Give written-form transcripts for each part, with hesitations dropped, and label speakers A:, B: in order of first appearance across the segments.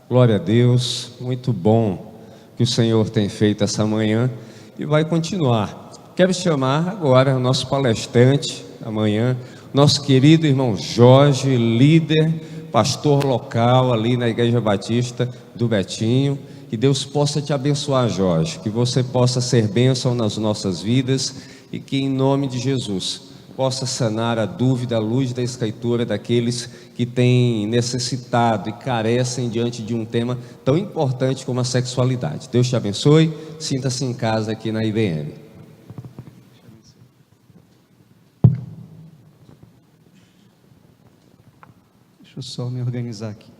A: Glória a Deus, muito bom que o Senhor tem feito essa manhã e vai continuar. Quero chamar agora o nosso palestrante amanhã, nosso querido irmão Jorge, líder, pastor local ali na Igreja Batista do Betinho. Que Deus possa te abençoar, Jorge, que você possa ser bênção nas nossas vidas e que em nome de Jesus possa sanar a dúvida, a luz da Escritura daqueles que têm necessitado e carecem diante de um tema tão importante como a sexualidade. Deus te abençoe, sinta-se em casa aqui na IBM.
B: Deixa eu só me organizar aqui.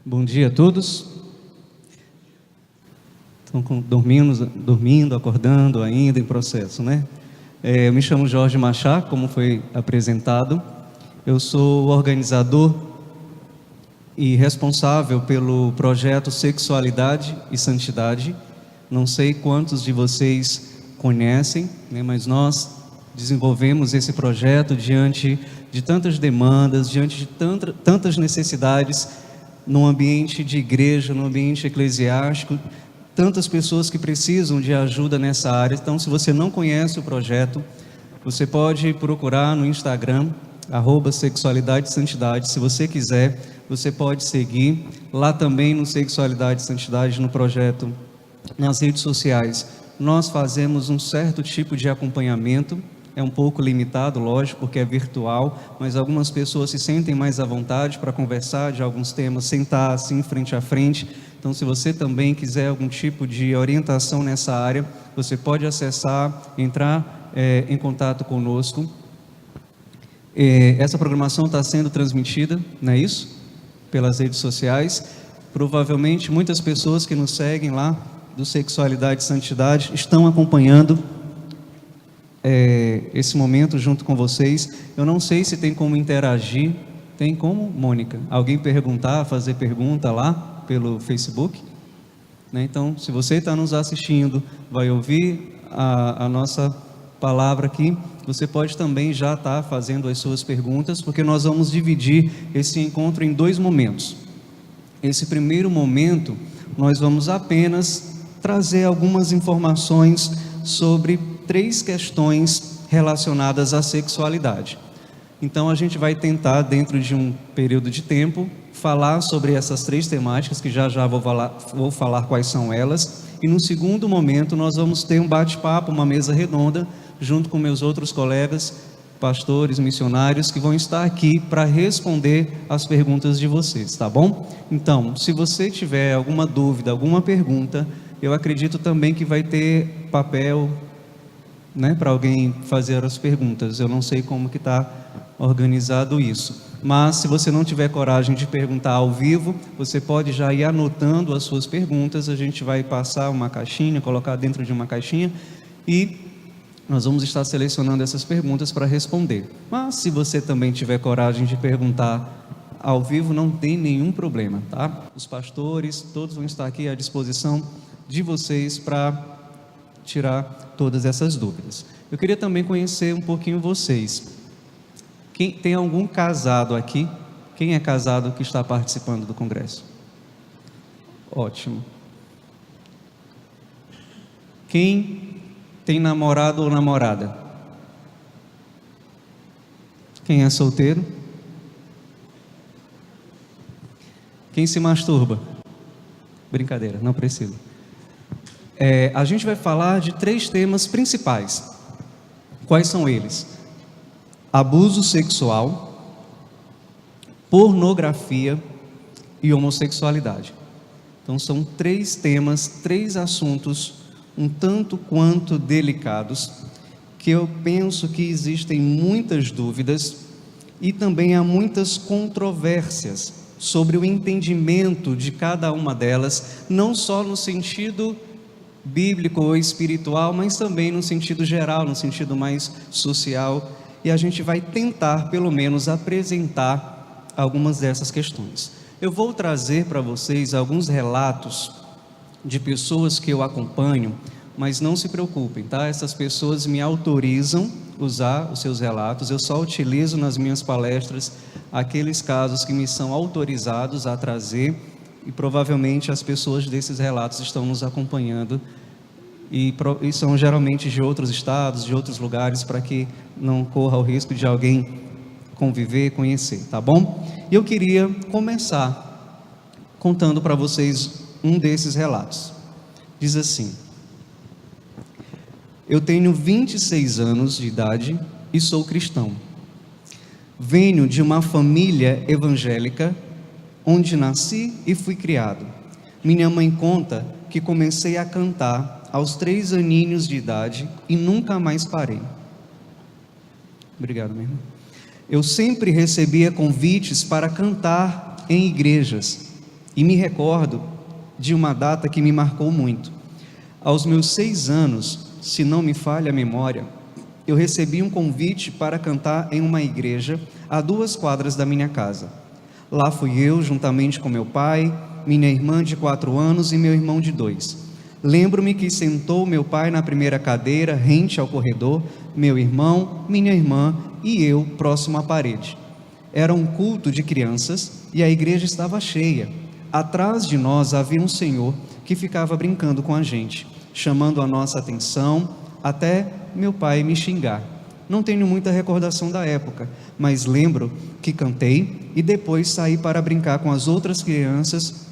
B: Bom dia a todos. Estão dormindo, acordando ainda em processo, né? Eu me chamo Jorge Machá, como foi apresentado. Eu sou organizador e responsável pelo projeto Sexualidade e Santidade. Não sei quantos de vocês conhecem, né, mas nós desenvolvemos esse projeto diante de tantas demandas, diante de tantas necessidades no ambiente de igreja, no ambiente eclesiástico, tantas pessoas que precisam de ajuda nessa área. Então, se você não conhece o projeto, você pode procurar no Instagram, @Sexualidade e Santidade. Se você quiser, você pode seguir lá também no Sexualidade e Santidade, no projeto, nas redes sociais. Nós fazemos um certo tipo de acompanhamento, é um pouco limitado, lógico, porque é virtual, mas algumas pessoas se sentem mais à vontade para conversar de alguns temas, sentar assim frente a frente. Então, se você também quiser algum tipo de orientação nessa área, você pode acessar, entrar em contato conosco. Essa programação está sendo transmitida, não é isso? Pelas redes sociais. Provavelmente muitas pessoas que nos seguem lá do Sexualidade e Santidade estão acompanhando esse momento junto com vocês. Eu não sei se tem como interagir. Tem como, Mônica? Alguém perguntar, fazer pergunta lá pelo Facebook? Né? Então, se você está nos assistindo, vai ouvir a nossa palavra aqui, você pode também já estar fazendo as suas perguntas, porque nós vamos dividir esse encontro em 2 momentos. Esse primeiro momento, nós vamos apenas trazer algumas informações sobre 3 questões relacionadas à sexualidade. Então, a gente vai tentar, dentro de um período de tempo, falar sobre essas 3 temáticas, que já vou falar quais são elas. E no segundo momento, nós vamos ter um bate-papo, uma mesa redonda, junto com meus outros colegas, pastores, missionários, que vão estar aqui para responder as perguntas de vocês, tá bom? Então, se você tiver alguma dúvida, alguma pergunta, eu acredito também que vai ter papel, né, para alguém fazer as perguntas. Eu não sei como que está organizado isso, mas se você não tiver coragem de perguntar ao vivo, você pode já ir anotando as suas perguntas. A gente vai passar uma caixinha, colocar dentro de uma caixinha, e nós vamos estar selecionando essas perguntas para responder. Mas se você também tiver coragem de perguntar ao vivo, não tem nenhum problema, tá? Os pastores, todos vão estar aqui à disposição de vocês para tirar todas essas dúvidas. Eu queria também conhecer um pouquinho vocês. Quem tem algum casado aqui? Quem é casado que está participando do congresso? Ótimo. Quem tem namorado ou namorada? Quem é solteiro? Quem se masturba? Brincadeira, não precisa. A gente vai falar de 3 temas principais. Quais são eles? Abuso sexual, pornografia e homossexualidade. Então, são 3 temas, 3 assuntos um tanto quanto delicados, que eu penso que existem muitas dúvidas e também há muitas controvérsias sobre o entendimento de cada uma delas, não só no sentido bíblico ou espiritual, mas também no sentido geral, no sentido mais social. E a gente vai tentar, pelo menos, apresentar algumas dessas questões. Eu vou trazer para vocês alguns relatos de pessoas que eu acompanho, mas não se preocupem, tá? Essas pessoas me autorizam usar os seus relatos, eu só utilizo nas minhas palestras aqueles casos que me são autorizados a trazer, e provavelmente as pessoas desses relatos estão nos acompanhando, e são geralmente de outros estados, de outros lugares, para que não corra o risco de alguém conviver, conhecer, tá bom? E eu queria começar contando para vocês um desses relatos. Diz assim: eu tenho 26 anos de idade e sou cristão. Venho de uma família evangélica, onde nasci e fui criado. Minha mãe conta que comecei a cantar aos 3 aninhos de idade e nunca mais parei. Obrigado, meu irmão. Eu sempre recebia convites para cantar em igrejas e me recordo de uma data que me marcou muito. Aos meus 6 anos, se não me falha a memória, eu recebi um convite para cantar em uma igreja a 2 quadras da minha casa. Lá fui eu, juntamente com meu pai, minha irmã de 4 anos e meu irmão de 2. Lembro-me que sentou meu pai na primeira cadeira, rente ao corredor, meu irmão, minha irmã e eu próximo à parede. Era um culto de crianças e a igreja estava cheia. Atrás de nós havia um senhor que ficava brincando com a gente, chamando a nossa atenção, até meu pai me xingar. Não tenho muita recordação da época, mas lembro que cantei e depois saí para brincar com as outras crianças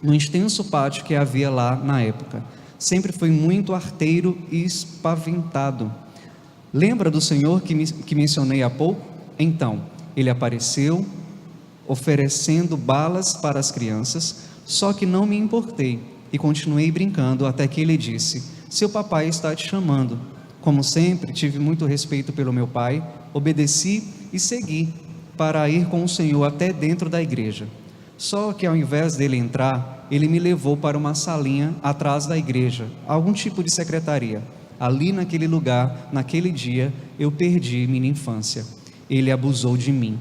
B: no extenso pátio que havia lá na época. Sempre fui muito arteiro e espaventado. Lembra do Senhor que mencionei há pouco? Então, ele apareceu oferecendo balas para as crianças, só que não me importei e continuei brincando até que ele disse: seu papai está te chamando. Como sempre, tive muito respeito pelo meu pai, obedeci e segui para ir com o Senhor até dentro da igreja. Só que ao invés dele entrar, ele me levou para uma salinha atrás da igreja, algum tipo de secretaria. Ali naquele lugar, naquele dia, eu perdi minha infância. Ele abusou de mim.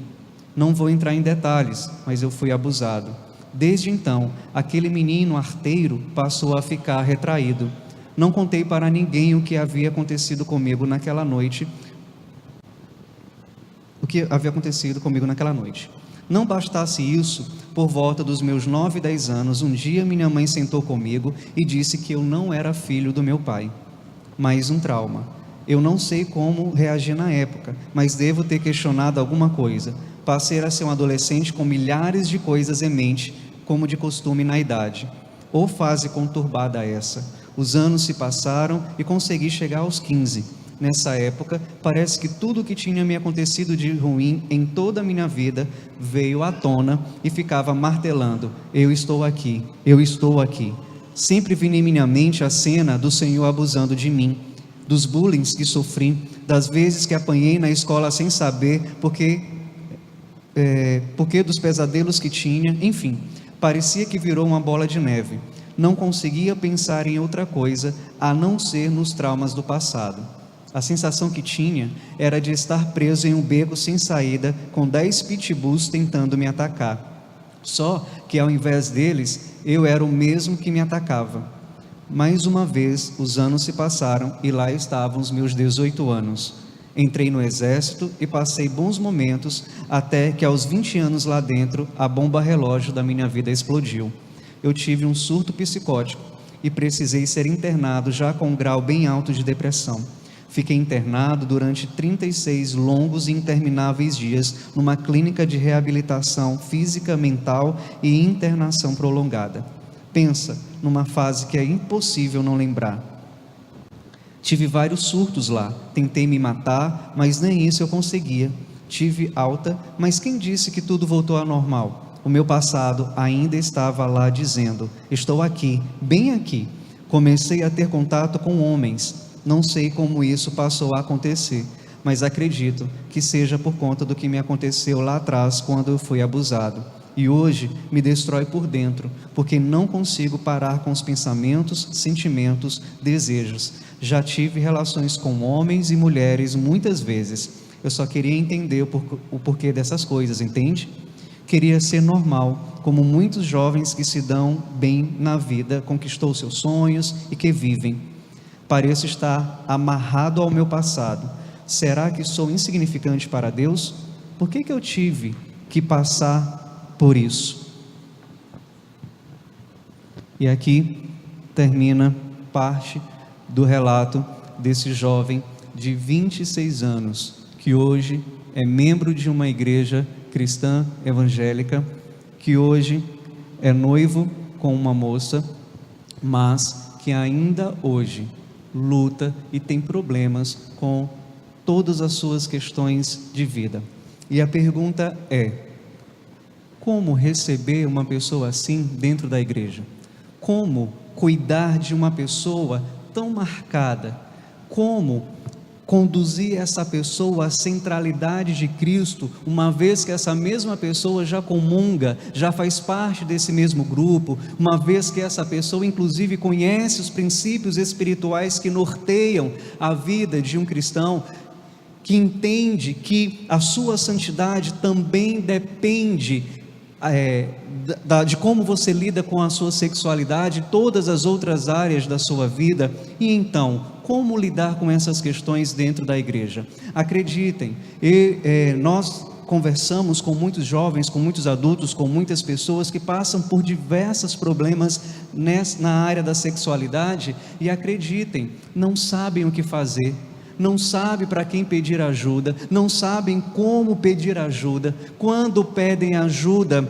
B: Não vou entrar em detalhes, mas eu fui abusado. Desde então, aquele menino arteiro passou a ficar retraído. Não contei para ninguém o que havia acontecido comigo naquela noite. Não bastasse isso, por volta dos meus 9, 10 anos, um dia minha mãe sentou comigo e disse que eu não era filho do meu pai. Mais um trauma. Eu não sei como reagir na época, mas devo ter questionado alguma coisa. Passei a ser um adolescente com milhares de coisas em mente, como de costume na idade. Ou fase conturbada essa. Os anos se passaram e consegui chegar aos 15. Nessa época, parece que tudo o que tinha me acontecido de ruim em toda a minha vida veio à tona e ficava martelando: eu estou aqui, eu estou aqui. Sempre vinha em minha mente a cena do Senhor abusando de mim, dos bullying que sofri, das vezes que apanhei na escola sem saber porque dos pesadelos que tinha, enfim, parecia que virou uma bola de neve. Não conseguia pensar em outra coisa a não ser nos traumas do passado. A sensação que tinha era de estar preso em um beco sem saída, com 10 pitbulls tentando me atacar. Só que ao invés deles, eu era o mesmo que me atacava. Mais uma vez, os anos se passaram e lá estavam os meus 18 anos. Entrei no exército e passei bons momentos, até que aos 20 anos lá dentro, a bomba relógio da minha vida explodiu. Eu tive um surto psicótico e precisei ser internado já com um grau bem alto de depressão. Fiquei internado durante 36 longos e intermináveis dias numa clínica de reabilitação física, mental e internação prolongada. Pensa numa fase que é impossível não lembrar. Tive vários surtos lá, tentei me matar, mas nem isso eu conseguia. Tive alta, mas quem disse que tudo voltou ao normal? O meu passado ainda estava lá dizendo: estou aqui, bem aqui. Comecei a ter contato com homens. Não sei como isso passou a acontecer, mas acredito que seja por conta do que me aconteceu lá atrás quando eu fui abusado. E hoje me destrói por dentro, porque não consigo parar com os pensamentos, sentimentos, desejos. Já tive relações com homens e mulheres muitas vezes. Eu só queria entender o porquê dessas coisas, entende? queria ser normal, como muitos jovens que se dão bem na vida, conquistou seus sonhos e que vivem. Pareço estar amarrado ao meu passado. Será que sou insignificante para Deus? Por que eu tive que passar por isso? E aqui termina parte do relato desse jovem de 26 anos, que hoje é membro de uma igreja cristã evangélica, que hoje é noivo com uma moça, mas que ainda hoje luta e tem problemas com todas as suas questões de vida. E a pergunta é: como receber uma pessoa assim dentro da igreja? Como cuidar de uma pessoa tão marcada? Como conduzir essa pessoa à centralidade de Cristo, uma vez que essa mesma pessoa já comunga, já faz parte desse mesmo grupo, uma vez que essa pessoa inclusive conhece os princípios espirituais que norteiam a vida de um cristão, que entende que a sua santidade também depende de como você lida com a sua sexualidade e todas as outras áreas da sua vida. E então, como lidar com essas questões dentro da igreja? Acreditem, nós conversamos com muitos jovens, com muitos adultos, com muitas pessoas que passam por diversos problemas na área da sexualidade, e acreditem, não sabem o que fazer, não sabem para quem pedir ajuda, não sabem como pedir ajuda. Quando pedem ajuda,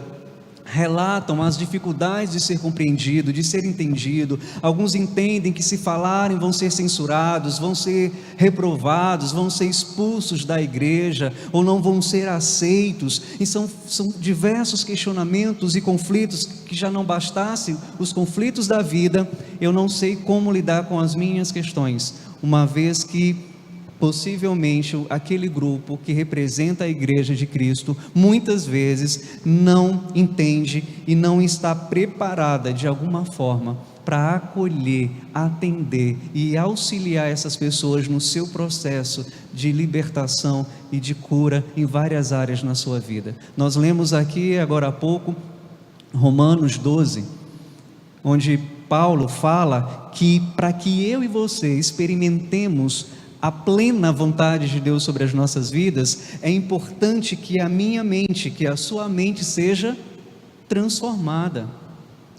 B: relatam as dificuldades de ser compreendido, de ser entendido. Alguns entendem que se falarem vão ser censurados, vão ser reprovados, vão ser expulsos da igreja, ou não vão ser aceitos. E são diversos questionamentos e conflitos, que já não bastassem os conflitos da vida. Eu não sei como lidar com as minhas questões, uma vez que possivelmente aquele grupo que representa a igreja de Cristo muitas vezes não entende e não está preparada de alguma forma para acolher, atender e auxiliar essas pessoas no seu processo de libertação e de cura em várias áreas na sua vida. Nós lemos aqui agora há pouco Romanos 12, onde Paulo fala que para que eu e você experimentemos a plena vontade de Deus sobre as nossas vidas, é importante que a minha mente, que a sua mente seja transformada.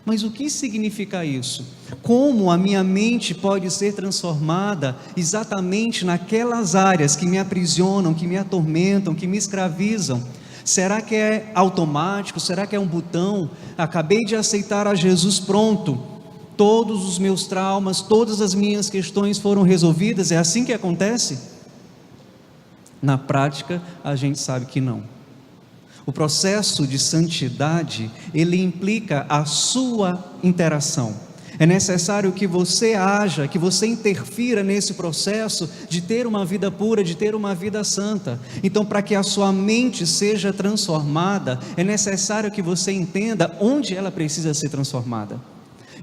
B: Mas o que significa isso? Como a minha mente pode ser transformada exatamente naquelas áreas que me aprisionam, que me atormentam, que me escravizam? Será que é automático? Será que é um botão? Acabei de aceitar a Jesus, pronto, todos os meus traumas, todas as minhas questões foram resolvidas? É assim que acontece? Na prática, a gente sabe que não. O processo de santidade, ele implica a sua interação. É necessário que você haja, que você interfira nesse processo de ter uma vida pura, de ter uma vida santa. Então, para que a sua mente seja transformada, é necessário que você entenda onde ela precisa ser transformada.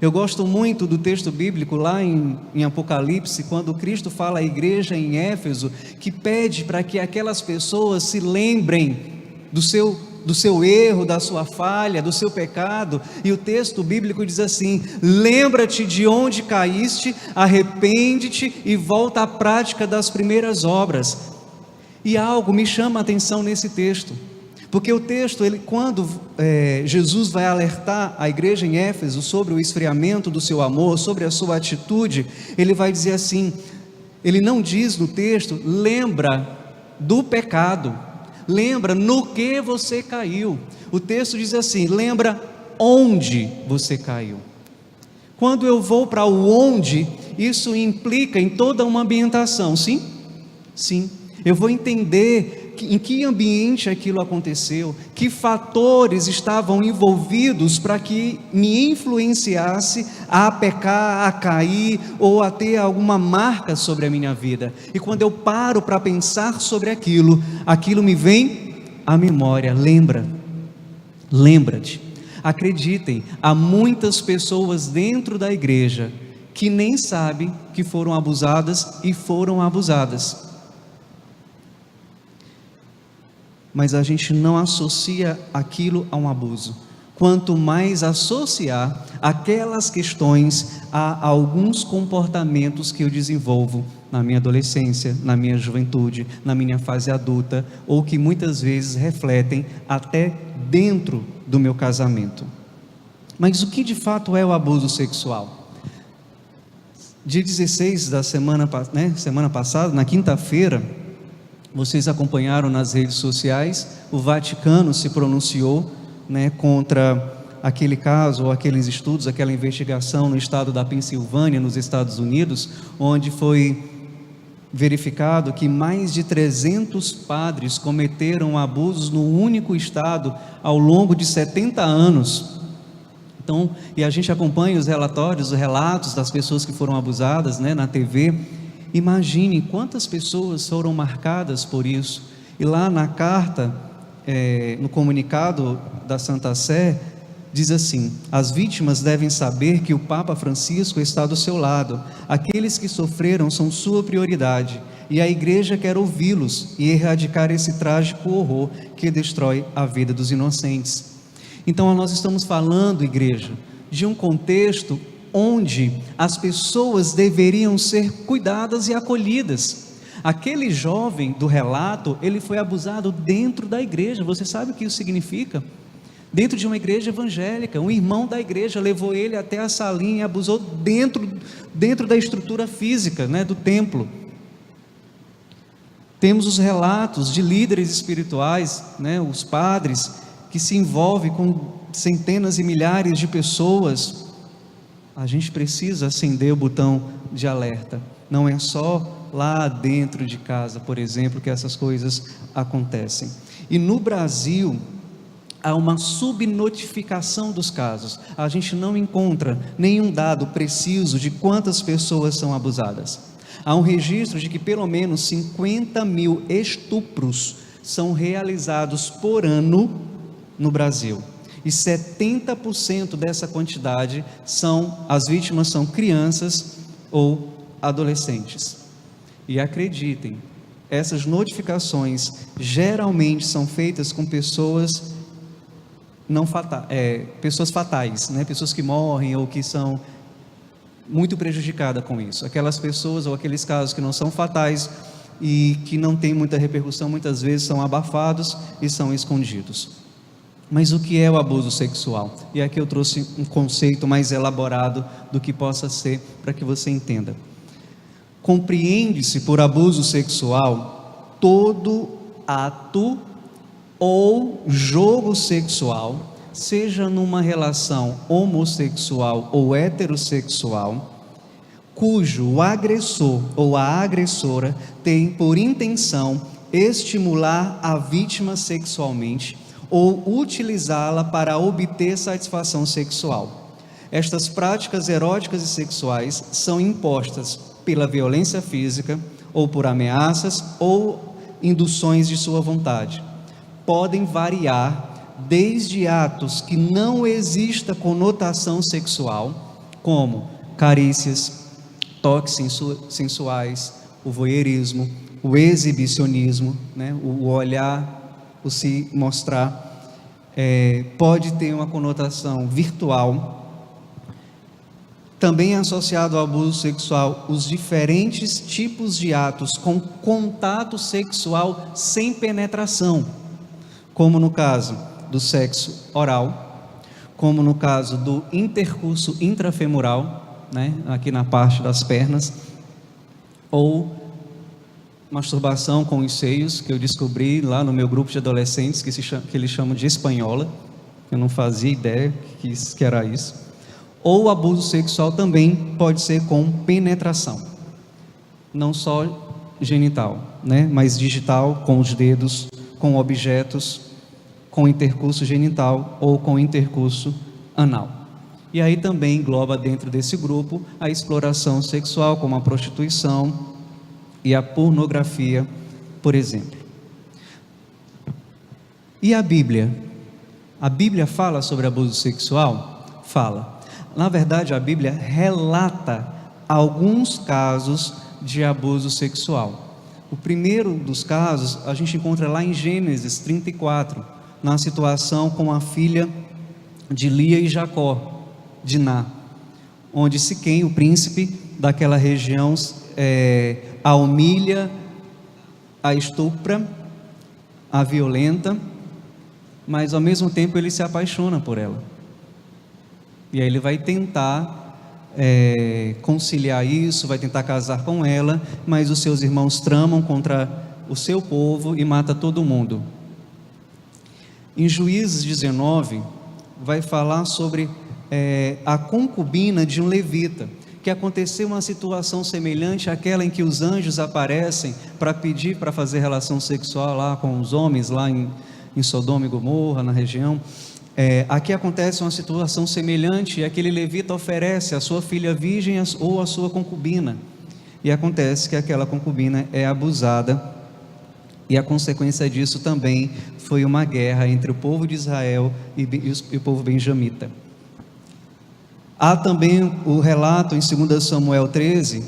B: Eu gosto muito do texto bíblico lá em Apocalipse, quando Cristo fala à igreja em Éfeso, que pede para que aquelas pessoas se lembrem do seu erro, da sua falha, do seu pecado. E o texto bíblico diz assim: lembra-te de onde caíste, arrepende-te e volta à prática das primeiras obras. E algo me chama a atenção nesse texto, porque o texto, quando Jesus vai alertar a igreja em Éfeso sobre o esfriamento do seu amor, sobre a sua atitude, ele vai dizer assim, ele não diz no texto, lembra do pecado, lembra no que você caiu. O texto diz assim, lembra onde você caiu. Quando eu vou para o onde, isso implica em toda uma ambientação, sim? Sim. Eu vou entender em que ambiente aquilo aconteceu, que fatores estavam envolvidos para que me influenciasse a pecar, a cair ou a ter alguma marca sobre a minha vida. E quando eu paro para pensar sobre aquilo me vem à memória. Lembra-te. Acreditem, há muitas pessoas dentro da igreja que nem sabem que foram abusadas e foram abusadas. mas a gente não associa aquilo a um abuso. Quanto mais associar aquelas questões a alguns comportamentos que eu desenvolvo na minha adolescência, na minha juventude, na minha fase adulta, ou que muitas vezes refletem até dentro do meu casamento. Mas o que de fato é o abuso sexual? Dia 16 da semana passada, na quinta-feira, vocês acompanharam nas redes sociais, o Vaticano se pronunciou, contra aquele caso, ou aqueles estudos, aquela investigação no estado da Pensilvânia, nos Estados Unidos, onde foi verificado que mais de 300 padres cometeram abusos no único estado ao longo de 70 anos. Então, e a gente acompanha os relatórios, os relatos das pessoas que foram abusadas, na TV. Imagine quantas pessoas foram marcadas por isso. E lá na carta, no comunicado da Santa Sé, diz assim: as vítimas devem saber que o Papa Francisco está do seu lado. Aqueles que sofreram são sua prioridade, e a igreja quer ouvi-los e erradicar esse trágico horror que destrói a vida dos inocentes. Então nós estamos falando, igreja, de um contexto onde as pessoas deveriam ser cuidadas e acolhidas. Aquele jovem do relato, ele foi abusado dentro da igreja. Você sabe o que isso significa? Dentro de uma igreja evangélica, um irmão da igreja levou ele até a salinha e abusou dentro da estrutura física, do templo. Temos os relatos de líderes espirituais, os padres, que se envolvem com centenas e milhares de pessoas. A gente precisa acender o botão de alerta. Não é só lá dentro de casa, por exemplo, que essas coisas acontecem. E no Brasil, há uma subnotificação dos casos. A gente não encontra nenhum dado preciso de quantas pessoas são abusadas. Há um registro de que pelo menos 50 mil estupros são realizados por ano no Brasil. E 70% dessa quantidade as vítimas são crianças ou adolescentes. E acreditem, essas notificações geralmente são feitas com pessoas pessoas fatais, pessoas que morrem ou que são muito prejudicadas com isso. Aquelas pessoas ou aqueles casos que não são fatais e que não têm muita repercussão, muitas vezes são abafados e são escondidos. Mas o que é o abuso sexual? E aqui eu trouxe um conceito mais elaborado do que possa ser, para que você entenda. Compreende-se por abuso sexual todo ato ou jogo sexual, seja numa relação homossexual ou heterossexual, cujo o agressor ou a agressora tem por intenção estimular a vítima sexualmente ou utilizá-la para obter satisfação sexual. Estas práticas eróticas e sexuais são impostas pela violência física, ou por ameaças, ou induções de sua vontade. Podem variar desde atos que não exista conotação sexual, como carícias, toques sensuais, o voyeurismo, o exibicionismo, o olhar, o se mostrar, pode ter uma conotação virtual. Também é associado ao abuso sexual os diferentes tipos de atos com contato sexual sem penetração, como no caso do sexo oral, como no caso do intercurso intrafemoral, aqui na parte das pernas, ou masturbação com os seios, que eu descobri lá no meu grupo de adolescentes, que eles chamam de espanhola. Eu não fazia ideia que era isso. Ou o abuso sexual também pode ser com penetração, não só genital, mas digital, com os dedos, com objetos, com intercurso genital ou com intercurso anal. E aí também engloba dentro desse grupo a exploração sexual, como a prostituição e a pornografia, por exemplo. E a Bíblia? A Bíblia fala sobre abuso sexual? Fala. Na verdade, a Bíblia relata alguns casos de abuso sexual. O primeiro dos casos a gente encontra lá em Gênesis 34, na situação com a filha de Lia e Jacó, Diná, onde Siquém, o príncipe daquela região, a humilha, a estupra, a violenta, mas ao mesmo tempo ele se apaixona por ela. E aí ele vai tentar conciliar isso, vai tentar casar com ela, mas os seus irmãos tramam contra o seu povo e mata todo mundo. Em Juízes 19 vai falar sobre a concubina de um levita, que aconteceu uma situação semelhante àquela em que os anjos aparecem para pedir para fazer relação sexual lá com os homens lá em Sodoma e Gomorra, na região. Aqui acontece uma situação semelhante, e aquele levita oferece a sua filha virgem ou a sua concubina, e acontece que aquela concubina é abusada, e a consequência disso também foi uma guerra entre o povo de Israel e o povo benjamita. Há também o relato em 2 Samuel 13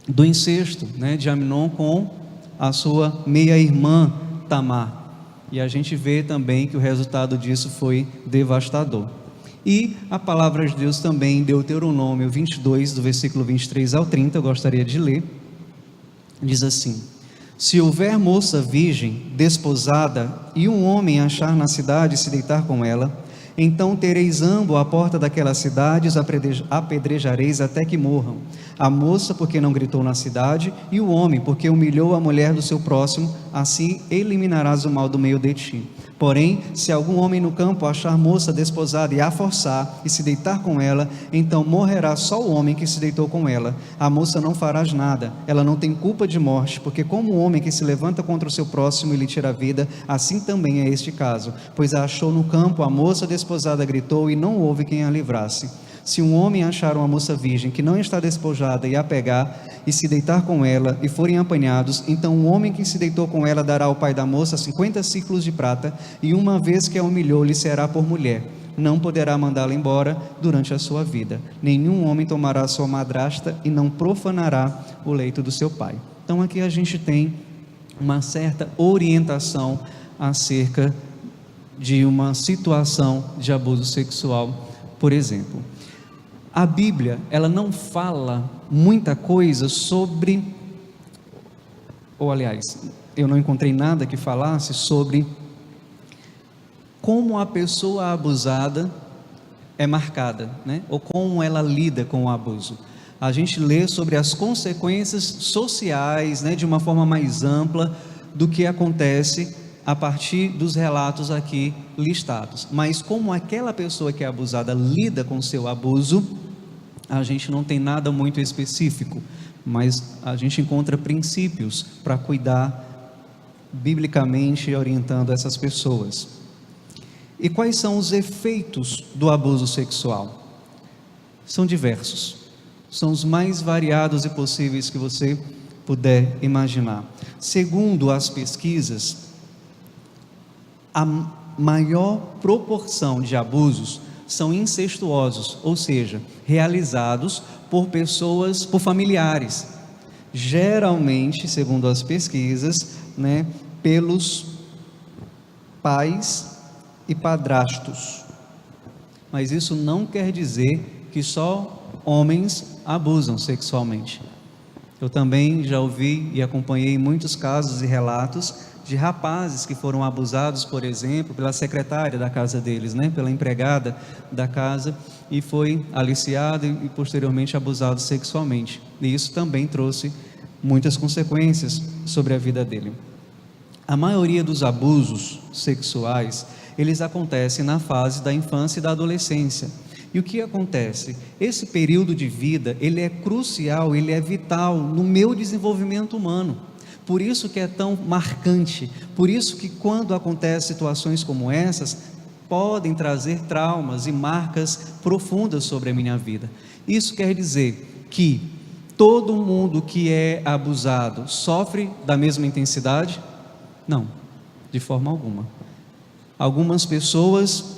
B: do incesto, de Amnon com a sua meia-irmã Tamar. E a gente vê também que o resultado disso foi devastador. E a palavra de Deus também em Deuteronômio 22, do versículo 23 ao 30, eu gostaria de ler. Diz assim: se houver moça virgem, desposada, e um homem achar na cidade e se deitar com ela, então tereis ambos à porta daquela cidade, os apedrejareis até que morram. A moça porque não gritou na cidade, e o homem porque humilhou a mulher do seu próximo, assim eliminarás o mal do meio de ti. Porém, se algum homem no campo achar moça desposada e a forçar, e se deitar com ela, então morrerá só o homem que se deitou com ela. A moça não farás nada, ela não tem culpa de morte, porque como o homem que se levanta contra o seu próximo e lhe tira a vida, assim também é este caso. Pois a achou no campo, a moça desposada gritou, e não houve quem a livrasse. Se um homem achar uma moça virgem que não está despojada e a pegar e se deitar com ela e forem apanhados, então o homem que se deitou com ela dará ao pai da moça 50 ciclos de prata, e uma vez que a humilhou lhe será por mulher. Não poderá mandá-la embora durante a sua vida. Nenhum homem tomará sua madrasta e não profanará o leito do seu pai. Então aqui a gente tem uma certa orientação acerca de uma situação de abuso sexual, por exemplo. A Bíblia, ela não fala muita coisa sobre, ou aliás, eu não encontrei nada que falasse sobre como a pessoa abusada é marcada, ou como ela lida com o abuso. A gente lê sobre as consequências sociais, de uma forma mais ampla do que acontece a partir dos relatos aqui listados, mas como aquela pessoa que é abusada lida com o seu abuso, a gente não tem nada muito específico, mas a gente encontra princípios para cuidar biblicamente orientando essas pessoas. E quais são os efeitos do abuso sexual? São diversos, são os mais variados e possíveis que você puder imaginar. Segundo as pesquisas, a maior proporção de abusos são incestuosos, ou seja, realizados por pessoas, por familiares, geralmente, segundo as pesquisas, pelos pais e padrastos. Mas isso não quer dizer que só homens abusam sexualmente. Eu também já ouvi e acompanhei muitos casos e relatos de rapazes que foram abusados, por exemplo, pela secretária da casa deles, pela empregada da casa, e foi aliciado e posteriormente abusado sexualmente. E isso também trouxe muitas consequências sobre a vida dele. A maioria dos abusos sexuais, eles acontecem na fase da infância e da adolescência. E o que acontece? Esse período de vida, ele é crucial, ele é vital no meu desenvolvimento humano. Por isso que é tão marcante, por isso que quando acontecem situações como essas, podem trazer traumas e marcas profundas sobre a minha vida. Isso quer dizer que todo mundo que é abusado sofre da mesma intensidade? Não, de forma alguma. Algumas pessoas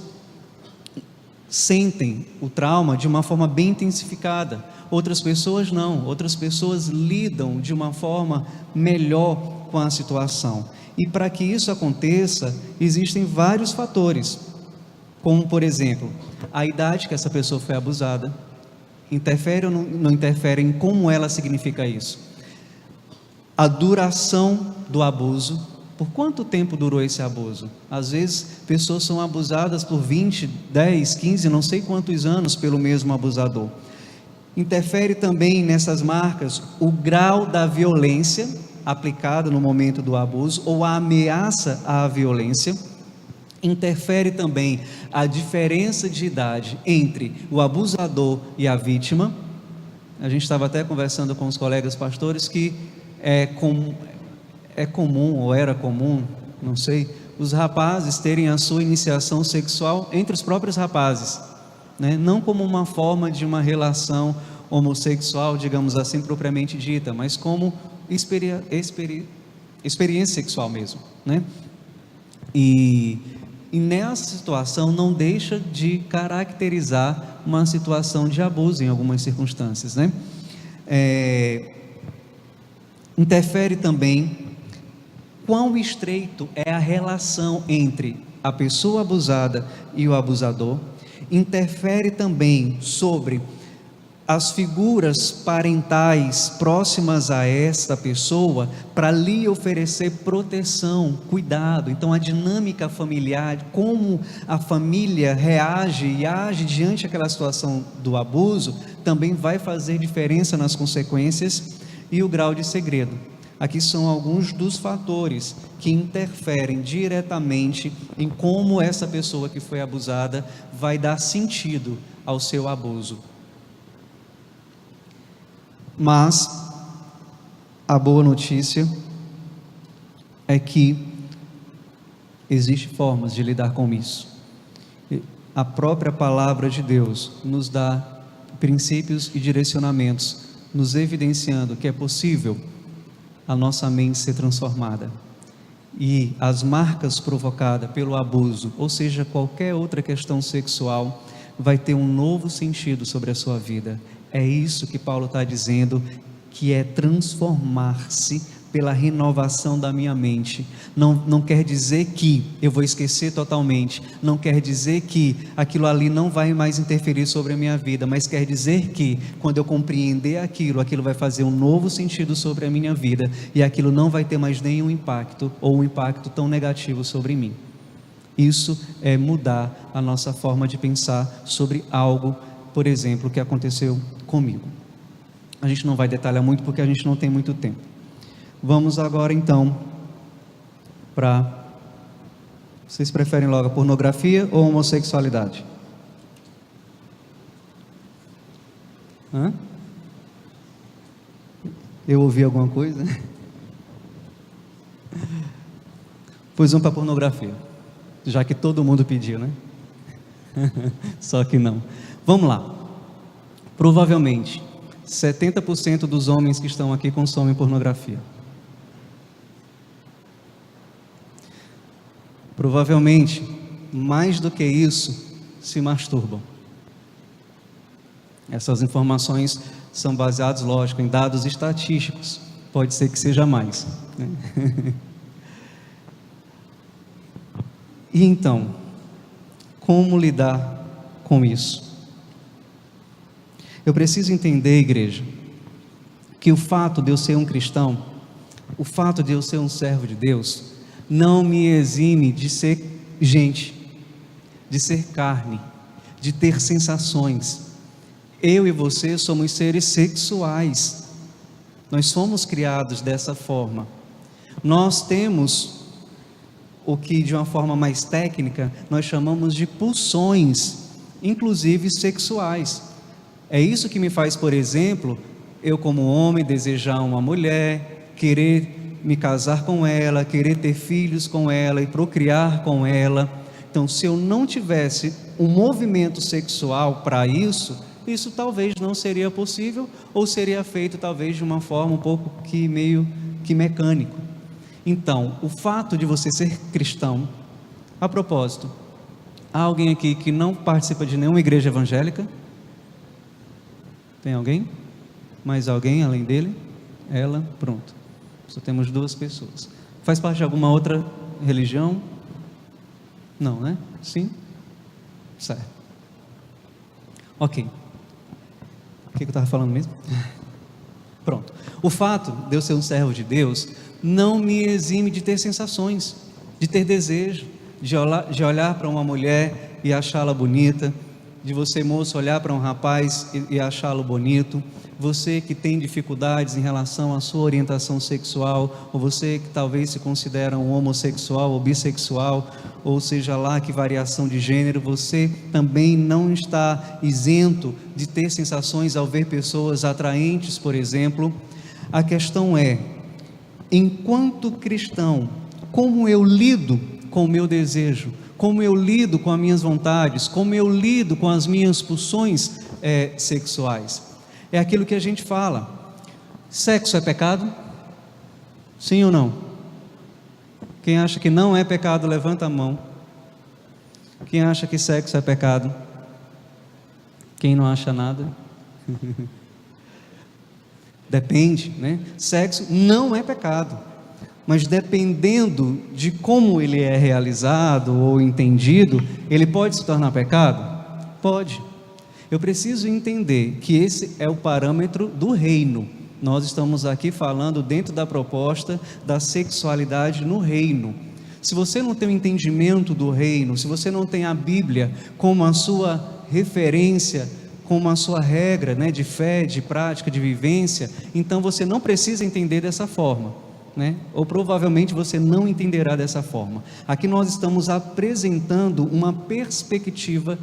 B: sentem o trauma de uma forma bem intensificada, outras pessoas não, outras pessoas lidam de uma forma melhor com a situação. E para que isso aconteça, existem vários fatores, como por exemplo, a idade que essa pessoa foi abusada, interfere ou não interfere em como ela significa isso? A duração do abuso, por quanto tempo durou esse abuso? Às vezes, pessoas são abusadas por 20, 10, 15, não sei quantos anos pelo mesmo abusador. Interfere também nessas marcas o grau da violência aplicada no momento do abuso ou a ameaça à violência. Interfere também a diferença de idade entre o abusador e a vítima. A gente estava até conversando com os colegas pastores que é comum, ou era comum, não sei, os rapazes terem a sua iniciação sexual entre os próprios rapazes, né? Não como uma forma de uma relação homossexual, digamos assim, propriamente dita, mas como experiência sexual mesmo, né? E nessa situação não deixa de caracterizar uma situação de abuso em algumas circunstâncias, né? Interfere também quão estreito é a relação entre a pessoa abusada e o abusador. Interfere também sobre as figuras parentais próximas a esta pessoa para lhe oferecer proteção, cuidado. Então a dinâmica familiar, como a família reage e age diante daquela situação do abuso, também vai fazer diferença nas consequências. E o grau de segredo. Aqui são alguns dos fatores que interferem diretamente em como essa pessoa que foi abusada vai dar sentido ao seu abuso. Mas a boa notícia é que existem formas de lidar com isso. A própria palavra de Deus nos dá princípios e direcionamentos, nos evidenciando que é possível a nossa mente ser transformada e as marcas provocadas pelo abuso, ou seja, qualquer outra questão sexual, vai ter um novo sentido sobre a sua vida. É isso que Paulo está dizendo, que é transformar-se pela renovação da minha mente. Não quer dizer que eu vou esquecer totalmente, não quer dizer que aquilo ali não vai mais interferir sobre a minha vida, mas quer dizer que quando eu compreender aquilo vai fazer um novo sentido sobre a minha vida, e aquilo não vai ter mais nenhum impacto, ou um impacto tão negativo sobre mim. Isso é mudar a nossa forma de pensar sobre algo, por exemplo, que aconteceu comigo. A gente não vai detalhar muito porque a gente não tem muito tempo. Vamos agora então para... Vocês preferem logo a pornografia ou a homossexualidade? Eu ouvi alguma coisa? Pois vamos para a pornografia, já que todo mundo pediu, né? Só que não. Vamos lá. Provavelmente 70% dos homens que estão aqui consomem pornografia. Provavelmente, mais do que isso, se masturbam. Essas informações são baseadas, lógico, em dados estatísticos. Pode ser que seja mais, né? E então, como lidar com isso? Eu preciso entender, igreja, que o fato de eu ser um cristão, o fato de eu ser um servo de Deus, não me exime de ser gente, de ser carne, de ter sensações. Eu e você somos seres sexuais, nós somos criados dessa forma. Nós temos o que de uma forma mais técnica nós chamamos de pulsões, inclusive sexuais. É isso que me faz, por exemplo, eu como homem desejar uma mulher, querer me casar com ela, querer ter filhos com ela e procriar com ela. Então, se eu não tivesse um movimento sexual para isso talvez não seria possível, ou seria feito talvez de uma forma um pouco que meio que mecânico. Então, o fato de você ser cristão, a propósito, há alguém aqui que não participa de nenhuma igreja evangélica? Tem alguém? Mais alguém além dele? Ela? Pronto. Só temos 2 pessoas. Faz parte de alguma outra religião? Não, né? Sim? Certo. Ok. O que eu estava falando mesmo? Pronto. O fato de eu ser um servo de Deus não me exime de ter sensações, de ter desejo, de olhar para uma mulher e achá-la bonita, de você, moço, olhar para um rapaz e achá-lo bonito, você que tem dificuldades em relação à sua orientação sexual, ou você que talvez se considera um homossexual ou bissexual, ou seja lá que variação de gênero, você também não está isento de ter sensações ao ver pessoas atraentes, por exemplo. A questão é, enquanto cristão, como eu lido com o meu desejo, como eu lido com as minhas vontades, como eu lido com as minhas pulsões sexuais. É aquilo que a gente fala. Sexo é pecado? Sim ou não? Quem acha que não é pecado, levanta a mão. Quem acha que sexo é pecado? Quem não acha nada? Depende, né? Sexo não é pecado, mas dependendo de como ele é realizado ou entendido, ele pode se tornar pecado? Pode. Eu preciso entender que esse é o parâmetro do reino. Nós estamos aqui falando dentro da proposta da sexualidade no reino. Se você não tem o entendimento do reino, se você não tem a Bíblia como a sua referência, como a sua regra, né, de fé, de prática, de vivência, então você não precisa entender dessa forma, né? Ou provavelmente você não entenderá dessa forma. Aqui nós estamos apresentando uma perspectiva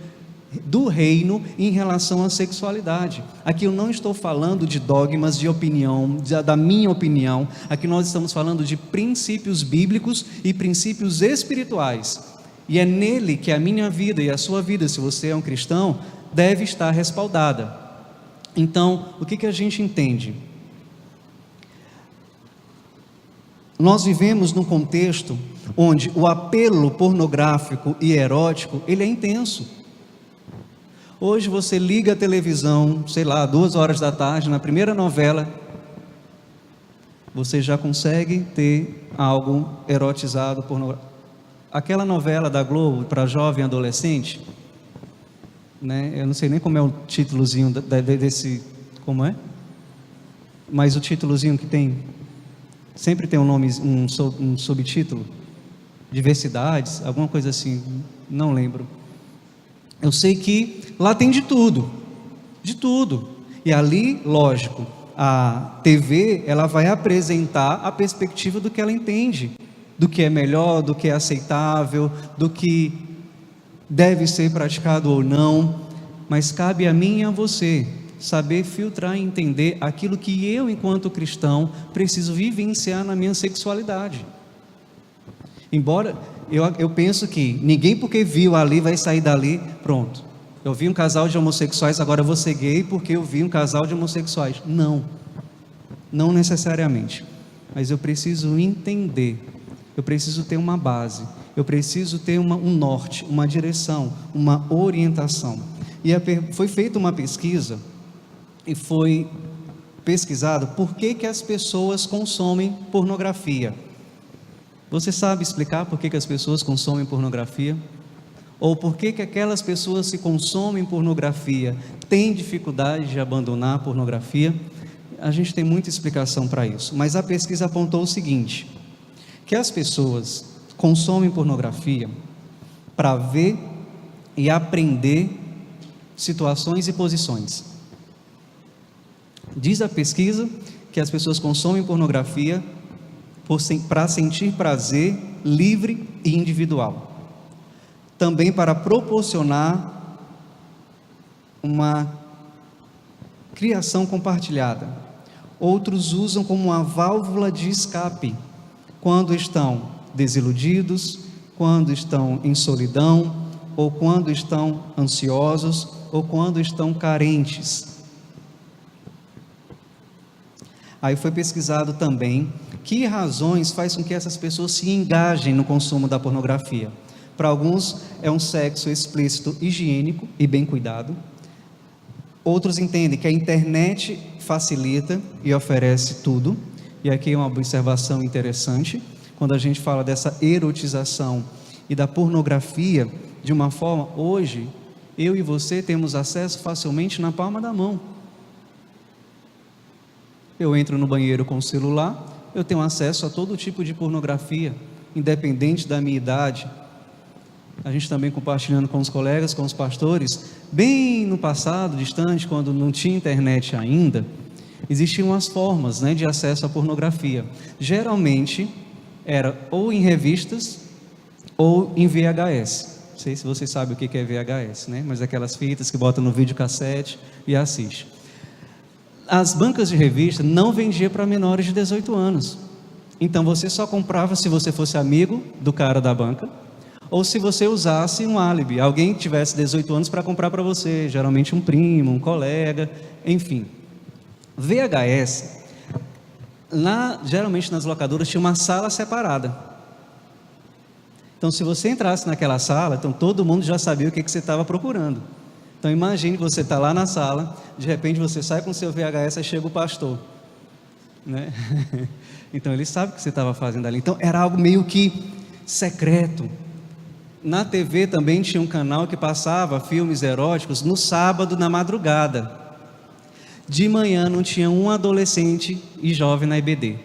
B: do reino em relação à sexualidade. Aqui eu não estou falando de dogmas, de opinião, da minha opinião. Aqui nós estamos falando de princípios bíblicos e princípios espirituais, e é nele que a minha vida e a sua vida, se você é um cristão, deve estar respaldada. Então, o que a gente entende? Nós vivemos num contexto onde o apelo pornográfico e erótico, ele é intenso. Hoje você liga a televisão, sei lá, 2 horas da tarde, na primeira novela, você já consegue ter algo erotizado, pornográfico. Aquela novela da Globo para jovem adolescente, né? Eu não sei nem como é o títulozinho desse, como é? Mas o títulozinho que tem, sempre tem um nome, um subtítulo, diversidades, alguma coisa assim, não lembro. Eu sei que lá tem de tudo, e ali, lógico, a TV, ela vai apresentar a perspectiva do que ela entende, do que é melhor, do que é aceitável, do que deve ser praticado ou não, mas cabe a mim e a você saber filtrar e entender aquilo que eu, enquanto cristão, preciso vivenciar na minha sexualidade. Embora eu penso que ninguém, porque viu ali, vai sair dali, pronto, eu vi um casal de homossexuais, agora eu vou ser gay porque eu vi um casal de homossexuais. Não necessariamente, mas eu preciso entender, eu preciso ter uma base, eu preciso ter um norte, uma direção, uma orientação. E foi feita uma pesquisa, e foi pesquisado por que as pessoas consomem pornografia. Você sabe explicar por que as pessoas consomem pornografia? Ou por que aquelas pessoas que consomem pornografia têm dificuldade de abandonar a pornografia? A gente tem muita explicação para isso, mas a pesquisa apontou o seguinte, que as pessoas consomem pornografia para ver e aprender situações e posições. Diz a pesquisa que as pessoas consomem pornografia para sentir prazer livre e individual, também para proporcionar uma criação compartilhada. Outros usam como uma válvula de escape, quando estão desiludidos, quando estão em solidão, ou quando estão ansiosos, ou quando estão carentes. Aí foi pesquisado também que razões faz com que essas pessoas se engajem no consumo da pornografia. Para alguns é um sexo explícito, higiênico e bem cuidado. Outros entendem que a internet facilita e oferece tudo. E aqui é uma observação interessante, quando a gente fala dessa erotização e da pornografia, de uma forma, hoje, eu e você temos acesso facilmente na palma da mão. Eu entro no banheiro com o celular, eu tenho acesso a todo tipo de pornografia, independente da minha idade. A gente também compartilhando com os colegas, com os pastores, bem no passado, distante, quando não tinha internet ainda, existiam as formas, né, de acesso à pornografia. Geralmente, era ou em revistas, ou em VHS. Não sei se vocês sabem o que é VHS, né? Mas aquelas fitas que botam no videocassete e assiste. As bancas de revista não vendiam para menores de 18 anos. Então você só comprava se você fosse amigo do cara da banca, ou se você usasse um álibi, alguém que tivesse 18 anos para comprar para você, geralmente um primo, um colega, enfim. VHS, geralmente nas locadoras tinha uma sala separada. Então se você entrasse naquela sala, então todo mundo já sabia o que você estava procurando. Então imagine que você está lá na sala, de repente você sai com o seu VHS e chega o pastor, né? Então ele sabe o que você estava fazendo ali. Então era algo meio que secreto. Na TV também tinha um canal que passava filmes eróticos no sábado na madrugada. De manhã não tinha um adolescente e jovem na EBD.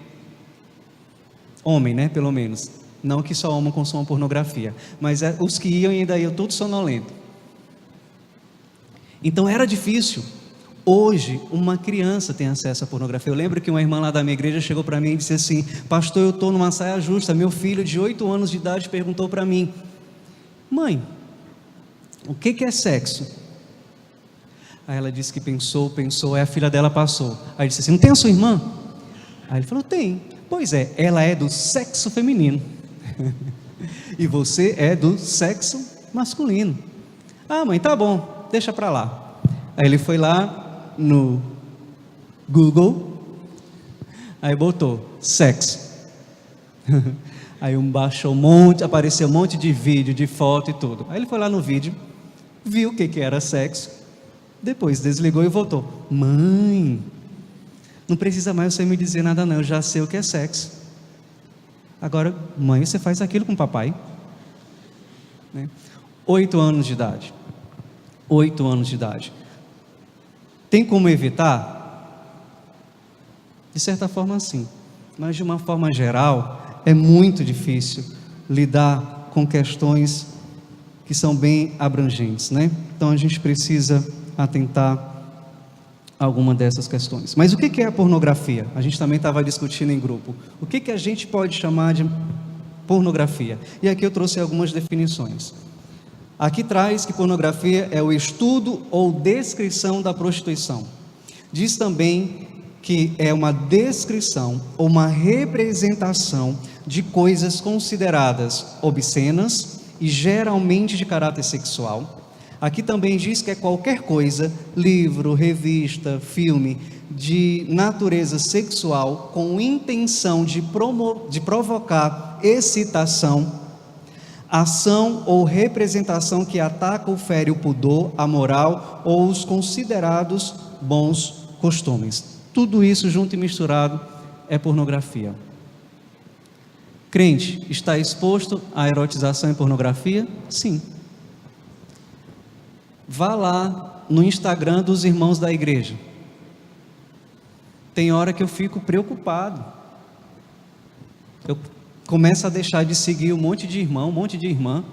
B: Homem, né, pelo menos. Não que só homem consuma pornografia, mas os que iam ainda iam todos sonolentos. Então era difícil. Hoje, uma criança tem acesso à pornografia. Eu lembro que uma irmã lá da minha igreja chegou para mim e disse assim: pastor, eu estou numa saia justa. Meu filho de 8 anos de idade perguntou para mim: mãe, o que é sexo? Aí ela disse que pensou, aí a filha dela passou. Aí disse assim: não tem a sua irmã? Aí ele falou: tem. Pois é, ela é do sexo feminino e você é do sexo masculino. Ah, mãe, tá bom, deixa para lá. Aí ele foi lá no Google, aí botou sexo. Aí baixou apareceu um monte de vídeo, de foto e tudo. Aí ele foi lá no vídeo, viu o que era sexo, depois desligou e voltou. Mãe, não precisa mais você me dizer nada não, eu já sei o que é sexo. Agora, mãe, você faz aquilo com o papai, né? 8 anos de idade. 8 anos de idade. Tem como evitar? De certa forma sim, mas de uma forma geral é muito difícil lidar com questões que são bem abrangentes, né? Então a gente precisa atentar a alguma dessas questões. Mas o que é a pornografia? A gente também estava discutindo em grupo. O que a gente pode chamar de pornografia? E aqui eu trouxe algumas definições. Aqui traz que pornografia é o estudo ou descrição da prostituição. Diz também que é uma descrição ou uma representação de coisas consideradas obscenas e geralmente de caráter sexual. Aqui também diz que é qualquer coisa, livro, revista, filme, de natureza sexual com intenção de provocar excitação, ação ou representação que ataca ou fere o pudor, a moral ou os considerados bons costumes. Tudo isso junto e misturado é pornografia. Crente está exposto à erotização e pornografia? Sim. Vá lá no Instagram dos irmãos da igreja. Tem hora que eu fico preocupado. Eu começo a deixar de seguir um monte de irmão, um monte de irmã.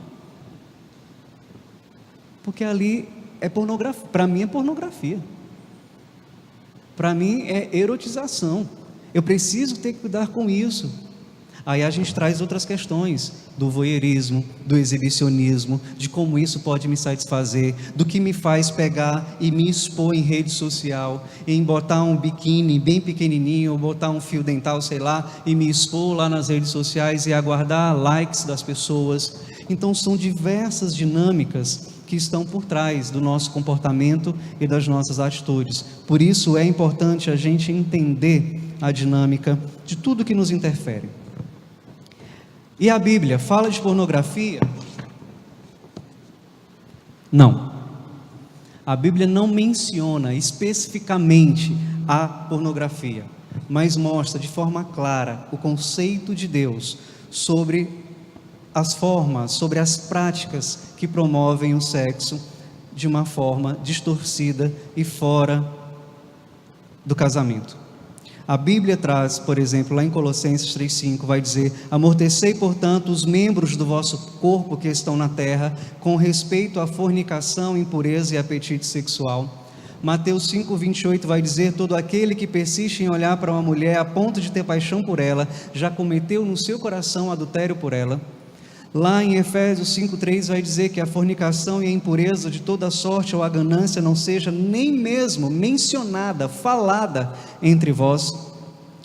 B: Porque ali é pornografia. Para mim é pornografia. Para mim é erotização. Eu preciso ter que cuidar com isso. Aí a gente traz outras questões, do voyeurismo, do exibicionismo, de como isso pode me satisfazer, do que me faz pegar e me expor em rede social, em botar um biquíni bem pequenininho, ou botar um fio dental, sei lá, e me expor lá nas redes sociais e aguardar likes das pessoas. Então são diversas dinâmicas que estão por trás do nosso comportamento e das nossas atitudes. Por isso é importante a gente entender a dinâmica de tudo que nos interfere. E a Bíblia fala de pornografia? Não. A Bíblia não menciona especificamente a pornografia, mas mostra de forma clara o conceito de Deus sobre as formas, sobre as práticas que promovem o sexo de uma forma distorcida e fora do casamento. A Bíblia traz, por exemplo, lá em Colossenses 3,5, vai dizer: amortecei, portanto, os membros do vosso corpo que estão na terra, com respeito à fornicação, impureza e apetite sexual. Mateus 5,28 vai dizer: todo aquele que persiste em olhar para uma mulher a ponto de ter paixão por ela, já cometeu no seu coração adultério por ela. Lá em Efésios 5,3 vai dizer que a fornicação e a impureza de toda sorte ou a ganância não seja nem mesmo mencionada, falada entre vós.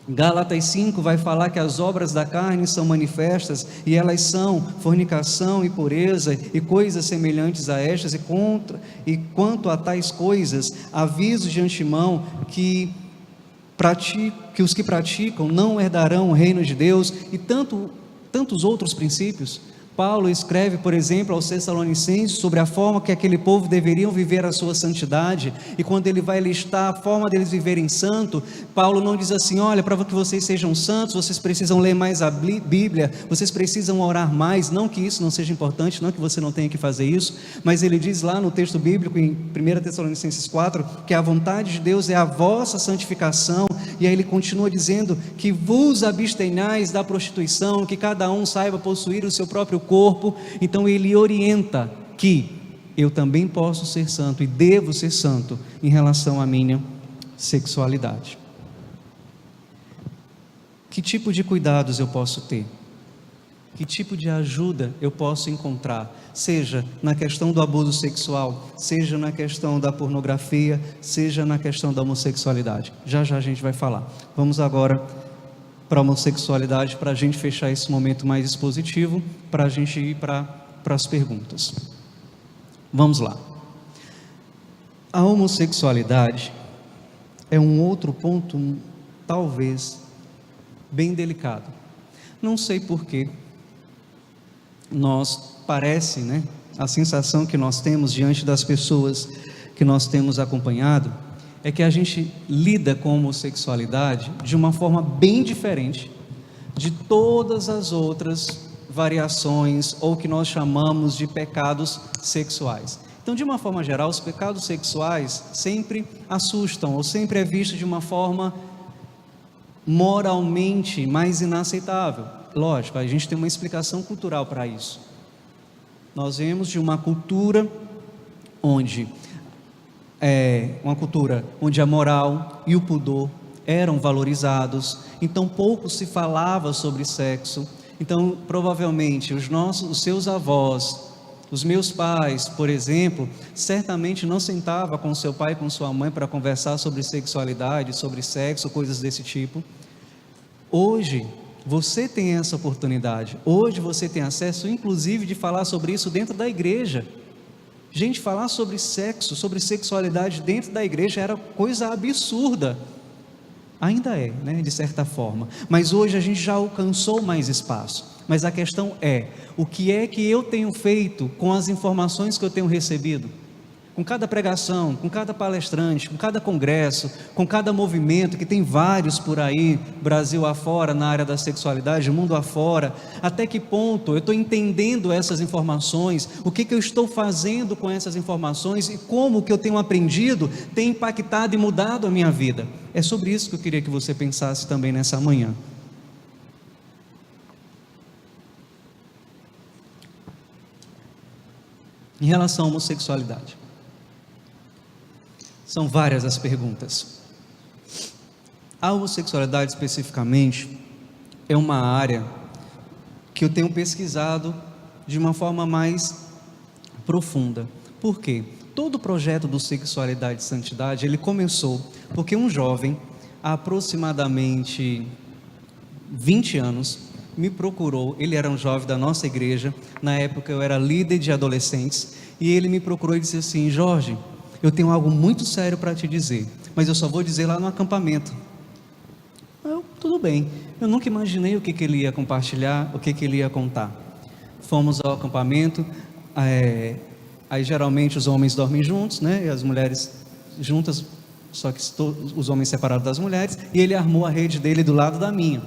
B: Gálatas 5 vai falar que as obras da carne são manifestas, e elas são fornicação, impureza e coisas semelhantes a estas, e quanto a tais coisas, aviso de antemão que os que praticam não herdarão o reino de Deus, e tantos outros princípios. Paulo escreve, por exemplo, aos Tessalonicenses sobre a forma que aquele povo deveriam viver a sua santidade, e quando ele vai listar a forma deles viverem santo, Paulo não diz assim: olha, para que vocês sejam santos, vocês precisam ler mais a Bíblia, vocês precisam orar mais. Não que isso não seja importante, não que você não tenha que fazer isso, mas ele diz lá no texto bíblico, em 1 Tessalonicenses 4, que a vontade de Deus é a vossa santificação, e aí ele continua dizendo que vos abstenhais da prostituição, que cada um saiba possuir o seu próprio corpo. Então ele orienta que eu também posso ser santo e devo ser santo em relação à minha sexualidade. Que tipo de cuidados eu posso ter? Que tipo de ajuda eu posso encontrar? Seja na questão do abuso sexual, seja na questão da pornografia, seja na questão da homossexualidade. Já já a gente vai falar. Vamos agora para a homossexualidade, para a gente fechar esse momento mais expositivo, para a gente ir para as perguntas. Vamos lá. A homossexualidade é um outro ponto, talvez, bem delicado. Não sei porquê, parece, né, a sensação que nós temos diante das pessoas que nós temos acompanhado, é que a gente lida com a homossexualidade de uma forma bem diferente de todas as outras variações, ou que nós chamamos de pecados sexuais. Então, de uma forma geral, os pecados sexuais sempre assustam, ou sempre é visto de uma forma moralmente mais inaceitável. Lógico, a gente tem uma explicação cultural para isso. Nós vemos de uma cultura onde a moral e o pudor eram valorizados, então pouco se falava sobre sexo. Então provavelmente os seus avós, os meus pais, por exemplo, certamente não sentava com seu pai e com sua mãe para conversar sobre sexualidade, sobre sexo, coisas desse tipo. Hoje você tem essa oportunidade, hoje você tem acesso inclusive de falar sobre isso dentro da igreja. Gente, falar sobre sexo, sobre sexualidade dentro da igreja era coisa absurda. Ainda é, né, de certa forma. Mas hoje a gente já alcançou mais espaço. Mas a questão é: o que é que eu tenho feito com as informações que eu tenho recebido? Com cada pregação, com cada palestrante, com cada congresso, com cada movimento, que tem vários por aí, Brasil afora, na área da sexualidade, mundo afora. Até que ponto eu estou entendendo essas informações? O que eu estou fazendo com essas informações? E como o que eu tenho aprendido tem impactado e mudado a minha vida? É sobre isso que eu queria que você pensasse também nessa manhã. Em relação à homossexualidade, são várias as perguntas. A homossexualidade especificamente é uma área que eu tenho pesquisado de uma forma mais profunda. Por quê? Todo o projeto do Sexualidade e Santidade, ele começou porque um jovem, há aproximadamente 20 anos, me procurou. Ele era um jovem da nossa igreja, na época eu era líder de adolescentes, e ele me procurou e disse assim: Jorge, eu tenho algo muito sério para te dizer, mas eu só vou dizer lá no acampamento. Tudo bem. Eu nunca imaginei o que ele ia compartilhar, o que ele ia contar. Fomos ao acampamento, Aí geralmente os homens dormem juntos, né? E as mulheres juntas, só que os homens separados das mulheres. E ele armou a rede dele do lado da minha.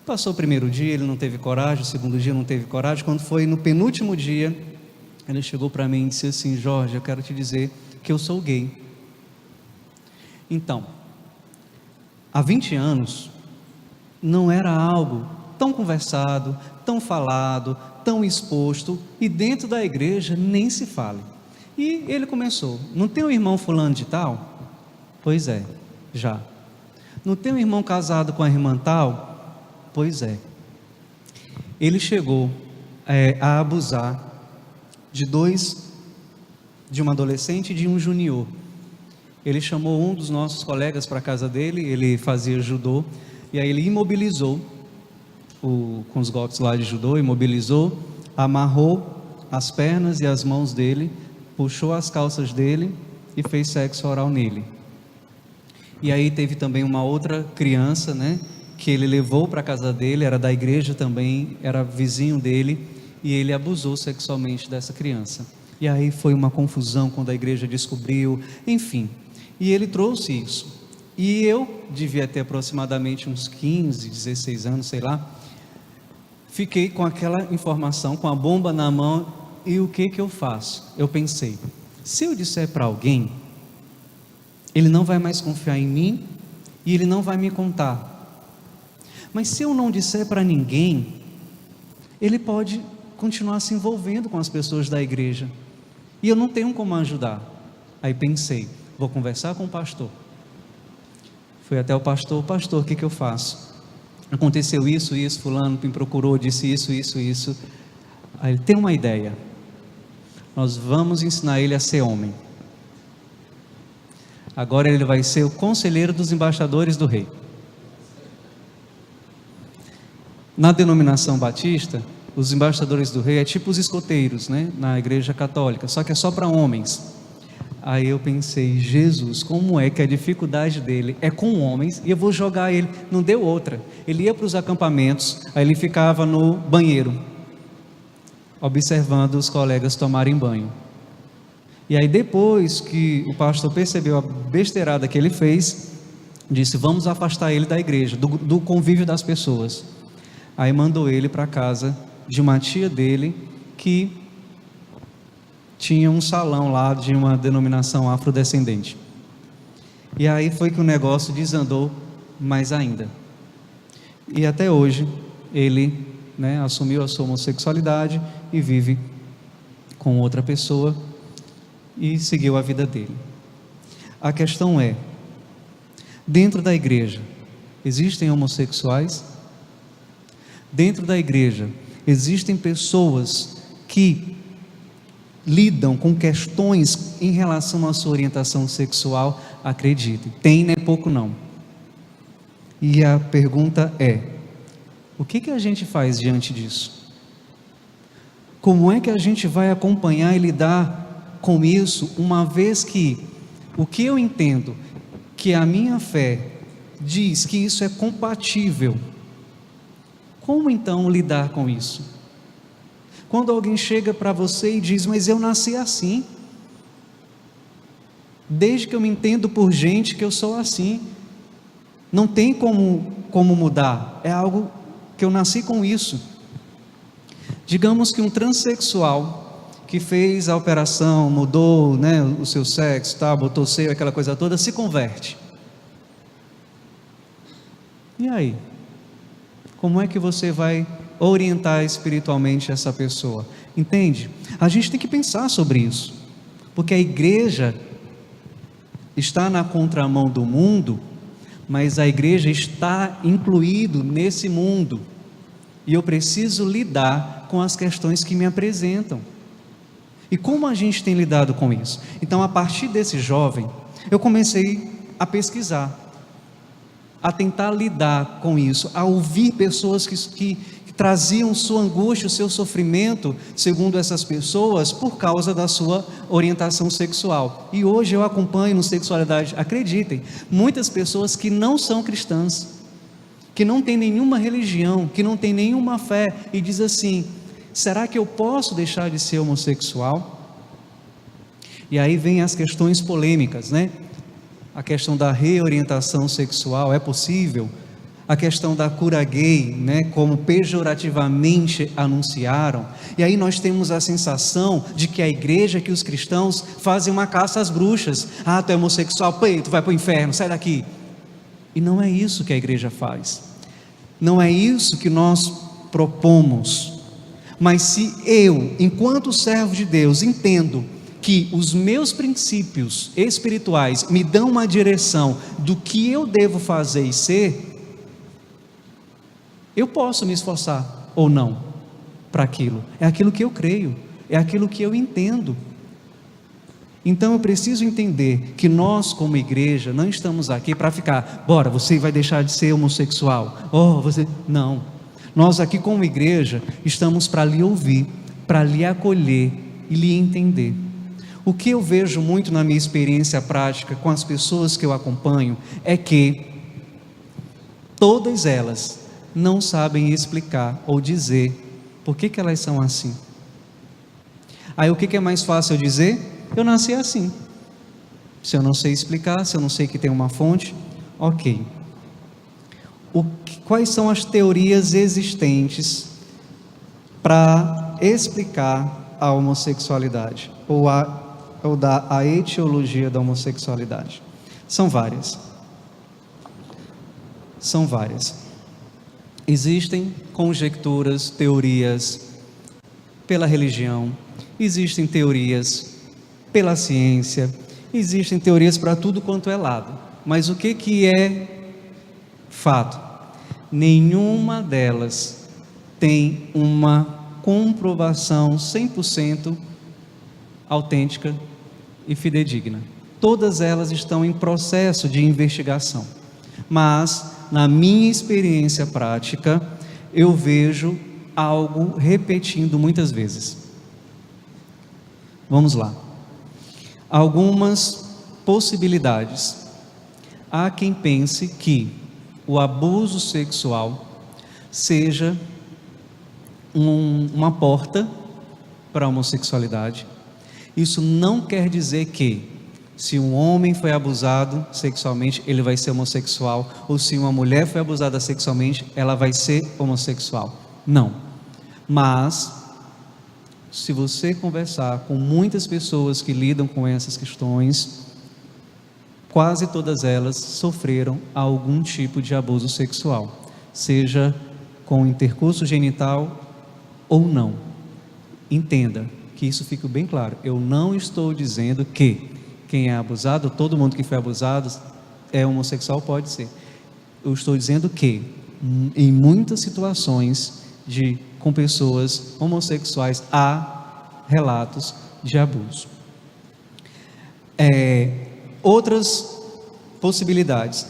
B: Passou o primeiro dia, ele não teve coragem. O segundo dia não teve coragem. Quando foi no penúltimo dia, ele chegou para mim e disse assim: Jorge, eu quero te dizer que eu sou gay. Então, há 20 anos, não era algo tão conversado, tão falado, tão exposto, e dentro da igreja nem se fale. E ele começou: não tem um irmão fulano de tal? Pois é, já. Não tem um irmão casado com a irmã tal? Pois é. Ele chegou a abusar de uma adolescente e de um junior. Ele chamou um dos nossos colegas para a casa dele, ele fazia judô, e aí ele imobilizou, com os golpes lá de judô, imobilizou, amarrou as pernas e as mãos dele, puxou as calças dele e fez sexo oral nele. E aí teve também uma outra criança, né, que ele levou para a casa dele, era da igreja também, era vizinho dele, e ele abusou sexualmente dessa criança. E aí foi uma confusão quando a igreja descobriu, enfim. E ele trouxe isso. E eu devia ter aproximadamente uns 15, 16 anos, sei lá. Fiquei com aquela informação, com a bomba na mão, e o que eu faço? Eu pensei: se eu disser para alguém, ele não vai mais confiar em mim e ele não vai me contar. Mas se eu não disser para ninguém, ele pode continuar se envolvendo com as pessoas da igreja, e eu não tenho como ajudar. Aí pensei: vou conversar com o pastor. Fui até o pastor: pastor, o que eu faço? Aconteceu isso, fulano me procurou, disse isso. Aí ele: tem uma ideia, nós vamos ensinar ele a ser homem. Agora ele vai ser o conselheiro dos embaixadores do rei. Na denominação batista, os embaixadores do rei é tipo os escoteiros, né? Na igreja católica, só que é só para homens. Aí eu pensei: Jesus, como é que a dificuldade dele é com homens, e eu vou jogar ele? Não deu outra. Ele ia para os acampamentos, aí ele ficava no banheiro, observando os colegas tomarem banho. E aí depois que o pastor percebeu a besteirada que ele fez, disse: vamos afastar ele da igreja, do convívio das pessoas. Aí mandou ele para a casa de uma tia dele, que tinha um salão lá de uma denominação afrodescendente. E aí foi que o negócio desandou mais ainda. E até hoje ele, né, assumiu a sua homossexualidade e vive com outra pessoa e seguiu a vida dele. A questão é: dentro da igreja existem homossexuais? Dentro da igreja existem pessoas que lidam com questões em relação à sua orientação sexual? Acreditem, tem, não é pouco não. E a pergunta é: o que a gente faz diante disso? Como é que a gente vai acompanhar e lidar com isso, uma vez que o que eu entendo que a minha fé diz que isso é compatível? Como então lidar com isso? Quando alguém chega para você e diz: mas eu nasci assim, desde que eu me entendo por gente que eu sou assim, não tem como mudar, é algo que eu nasci com isso. Digamos que um transexual que fez a operação, mudou, né, o seu sexo, tá, botou seio, aquela coisa toda, se converte. E aí? Como é que você vai orientar espiritualmente essa pessoa? Entende? A gente tem que pensar sobre isso, porque a igreja está na contramão do mundo, mas a igreja está incluído nesse mundo, e eu preciso lidar com as questões que me apresentam. E como a gente tem lidado com isso? Então, a partir desse jovem, eu comecei a pesquisar, a tentar lidar com isso, a ouvir pessoas que traziam sua angústia, o seu sofrimento, segundo essas pessoas, por causa da sua orientação sexual. E hoje eu acompanho no Sexualidade, acreditem, muitas pessoas que não são cristãs, que não têm nenhuma religião, que não têm nenhuma fé, e diz assim: será que eu posso deixar de ser homossexual? E aí vem as questões polêmicas, né? A questão da reorientação sexual, é possível? A questão da cura gay, né, como pejorativamente anunciaram. E aí nós temos a sensação de que a igreja, que os cristãos fazem uma caça às bruxas. Ah, tu é homossexual, pô, tu vai para o inferno, sai daqui. E não é isso que a igreja faz. Não é isso que nós propomos. Mas se eu, enquanto servo de Deus, entendo que os meus princípios espirituais me dão uma direção do que eu devo fazer e ser, eu posso me esforçar ou não para aquilo. É aquilo que eu creio, é aquilo que eu entendo. Então eu preciso entender que nós, como igreja, não estamos aqui para ficar, bora, você vai deixar de ser homossexual. Não. Nós aqui como igreja estamos para lhe ouvir, para lhe acolher e lhe entender. O que eu vejo muito na minha experiência prática com as pessoas que eu acompanho é que todas elas não sabem explicar ou dizer por que elas são assim. Aí o que é mais fácil eu dizer? Eu nasci assim. Se eu não sei explicar, se eu não sei que tem uma fonte, ok. Quais são as teorias existentes para explicar a homossexualidade ou a etiologia da homossexualidade? São várias. Existem conjecturas, teorias pela religião, existem teorias pela ciência, existem teorias para tudo quanto é lado. Mas o que é fato? Nenhuma delas tem uma comprovação 100% autêntica e fidedigna. Todas elas estão em processo de investigação. Mas, na minha experiência prática, eu vejo algo repetindo muitas vezes. Vamos lá. Algumas possibilidades. Há quem pense que o abuso sexual seja uma porta para a homossexualidade. Isso não quer dizer que, se um homem foi abusado sexualmente, ele vai ser homossexual, ou se uma mulher foi abusada sexualmente, ela vai ser homossexual. Não. Mas, se você conversar com muitas pessoas que lidam com essas questões, quase todas elas sofreram algum tipo de abuso sexual, seja com intercurso genital ou não. Entenda que isso fique bem claro. Eu não estou dizendo que quem é abusado, todo mundo que foi abusado é homossexual, pode ser. Eu estou dizendo que em muitas situações com pessoas homossexuais há relatos de abuso. Outras possibilidades.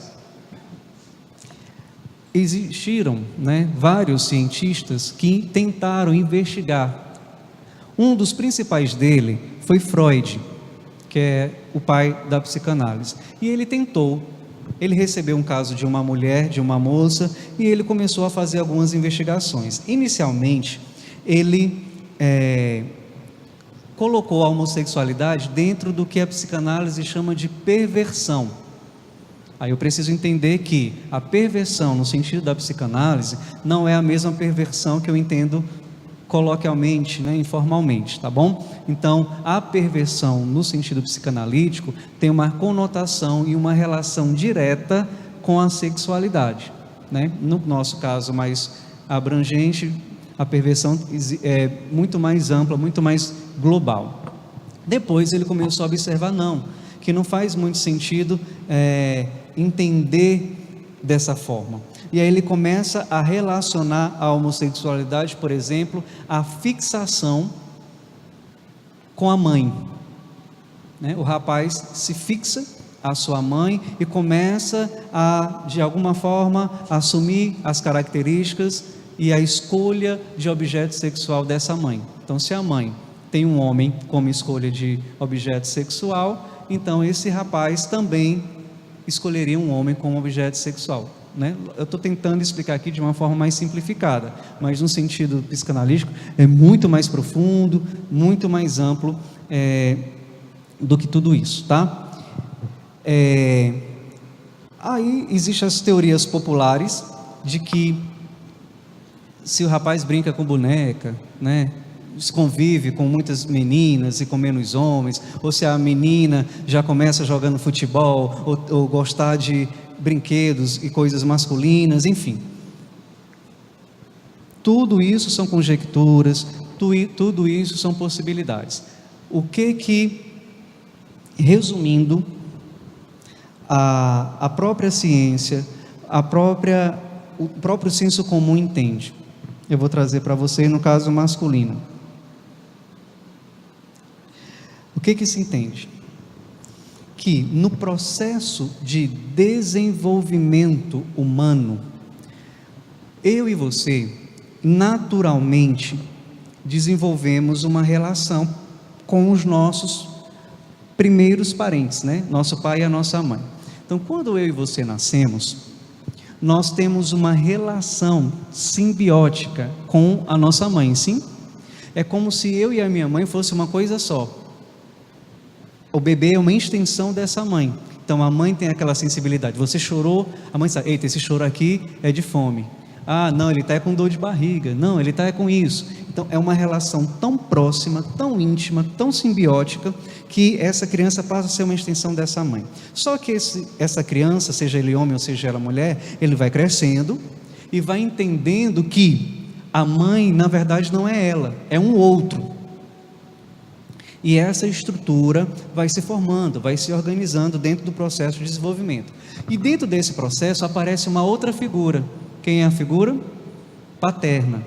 B: Existiram, vários cientistas que tentaram investigar. Um dos principais dele foi Freud, que é o pai da psicanálise. E ele recebeu um caso de uma mulher, de uma moça, e ele começou a fazer algumas investigações. Inicialmente, ele colocou a homossexualidade dentro do que a psicanálise chama de perversão. Aí eu preciso entender que a perversão, no sentido da psicanálise, não é a mesma perversão que eu entendo coloquialmente, informalmente, tá bom? Então, a perversão no sentido psicanalítico tem uma conotação e uma relação direta com a sexualidade, No nosso caso mais abrangente, a perversão é muito mais ampla, muito mais global. Depois ele começou a observar, que não faz muito sentido entender dessa forma. E aí ele começa a relacionar a homossexualidade, por exemplo, a fixação com a mãe. O rapaz se fixa à sua mãe e começa a, de alguma forma, assumir as características e a escolha de objeto sexual dessa mãe. Então, se a mãe tem um homem como escolha de objeto sexual, então esse rapaz também escolheria um homem como objeto sexual. Eu estou tentando explicar aqui de uma forma mais simplificada, mas no sentido psicanalítico é muito mais profundo, muito mais amplo do que tudo isso, tá? Aí existem as teorias populares de que se o rapaz brinca com boneca, né, se convive com muitas meninas e com menos homens, ou se a menina já começa jogando futebol, ou gostar de brinquedos e coisas masculinas, enfim. Tudo isso são conjecturas, tudo isso são possibilidades. O que resumindo, a própria ciência, o próprio senso comum entende? Eu vou trazer para você no caso masculino. O que se entende? Que no processo de desenvolvimento humano, eu e você, naturalmente, desenvolvemos uma relação com os nossos primeiros parentes, né? Nosso pai e a nossa mãe. Então, quando eu e você nascemos, nós temos uma relação simbiótica com a nossa mãe, sim? É como se eu e a minha mãe fosse uma coisa só. O bebê é uma extensão dessa mãe. Então a mãe tem aquela sensibilidade. Você chorou, a mãe sabe, eita, esse choro aqui é de fome. Ah, não, ele está com dor de barriga. Não, ele está com isso. Então é uma relação tão próxima, tão íntima, tão simbiótica, que essa criança passa a ser uma extensão dessa mãe. Só que essa criança, seja ele homem ou seja ela mulher, ele vai crescendo e vai entendendo que a mãe, na verdade, não é ela, é um outro. E essa estrutura vai se formando, vai se organizando dentro do processo de desenvolvimento. E dentro desse processo aparece uma outra figura. Quem é a figura? Paterna.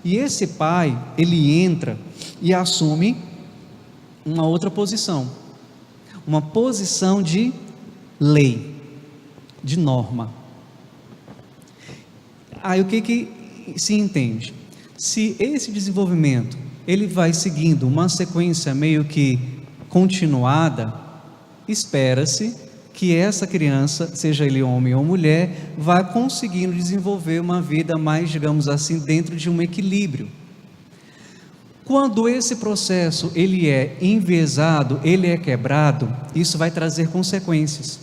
B: E esse pai, ele entra e assume uma outra posição. Uma posição de lei, de norma. Aí o que se entende? Se esse desenvolvimento ele vai seguindo uma sequência meio que continuada, espera-se que essa criança, seja ele homem ou mulher, vá conseguindo desenvolver uma vida mais, digamos assim, dentro de um equilíbrio. Quando esse processo ele é enviesado, ele é quebrado, isso vai trazer consequências.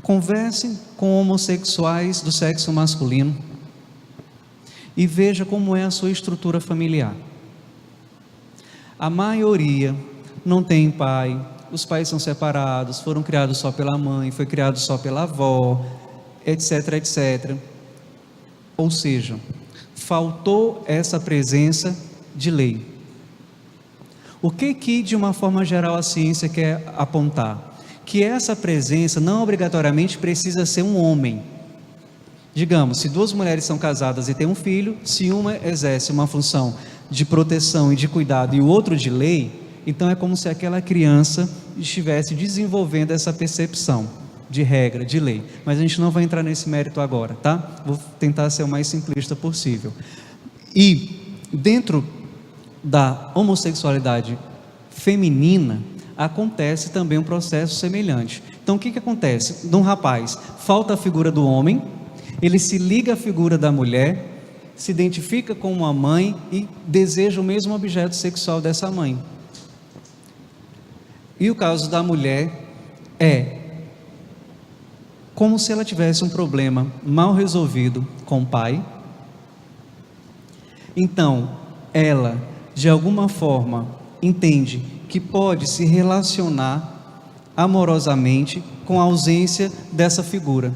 B: Converse com homossexuais do sexo masculino e veja como é a sua estrutura familiar. A maioria não tem pai, os pais são separados, foram criados só pela mãe, foi criado só pela avó, etc, etc. Ou seja, faltou essa presença de lei. O que de uma forma geral a ciência quer apontar? Que essa presença não obrigatoriamente precisa ser um homem. Digamos, se duas mulheres são casadas e têm um filho, se uma exerce uma função de proteção e de cuidado e o outro de lei, então é como se aquela criança estivesse desenvolvendo essa percepção de regra, de lei. Mas a gente não vai entrar nesse mérito agora, tá? Vou tentar ser o mais simplista possível. E dentro da homossexualidade feminina, acontece também um processo semelhante. Então o que acontece? De um rapaz, falta a figura do homem, ele se liga à figura da mulher, se identifica com uma mãe e deseja o mesmo objeto sexual dessa mãe. E o caso da mulher é como se ela tivesse um problema mal resolvido com o pai. Então, ela, de alguma forma, entende que pode se relacionar amorosamente com a ausência dessa figura.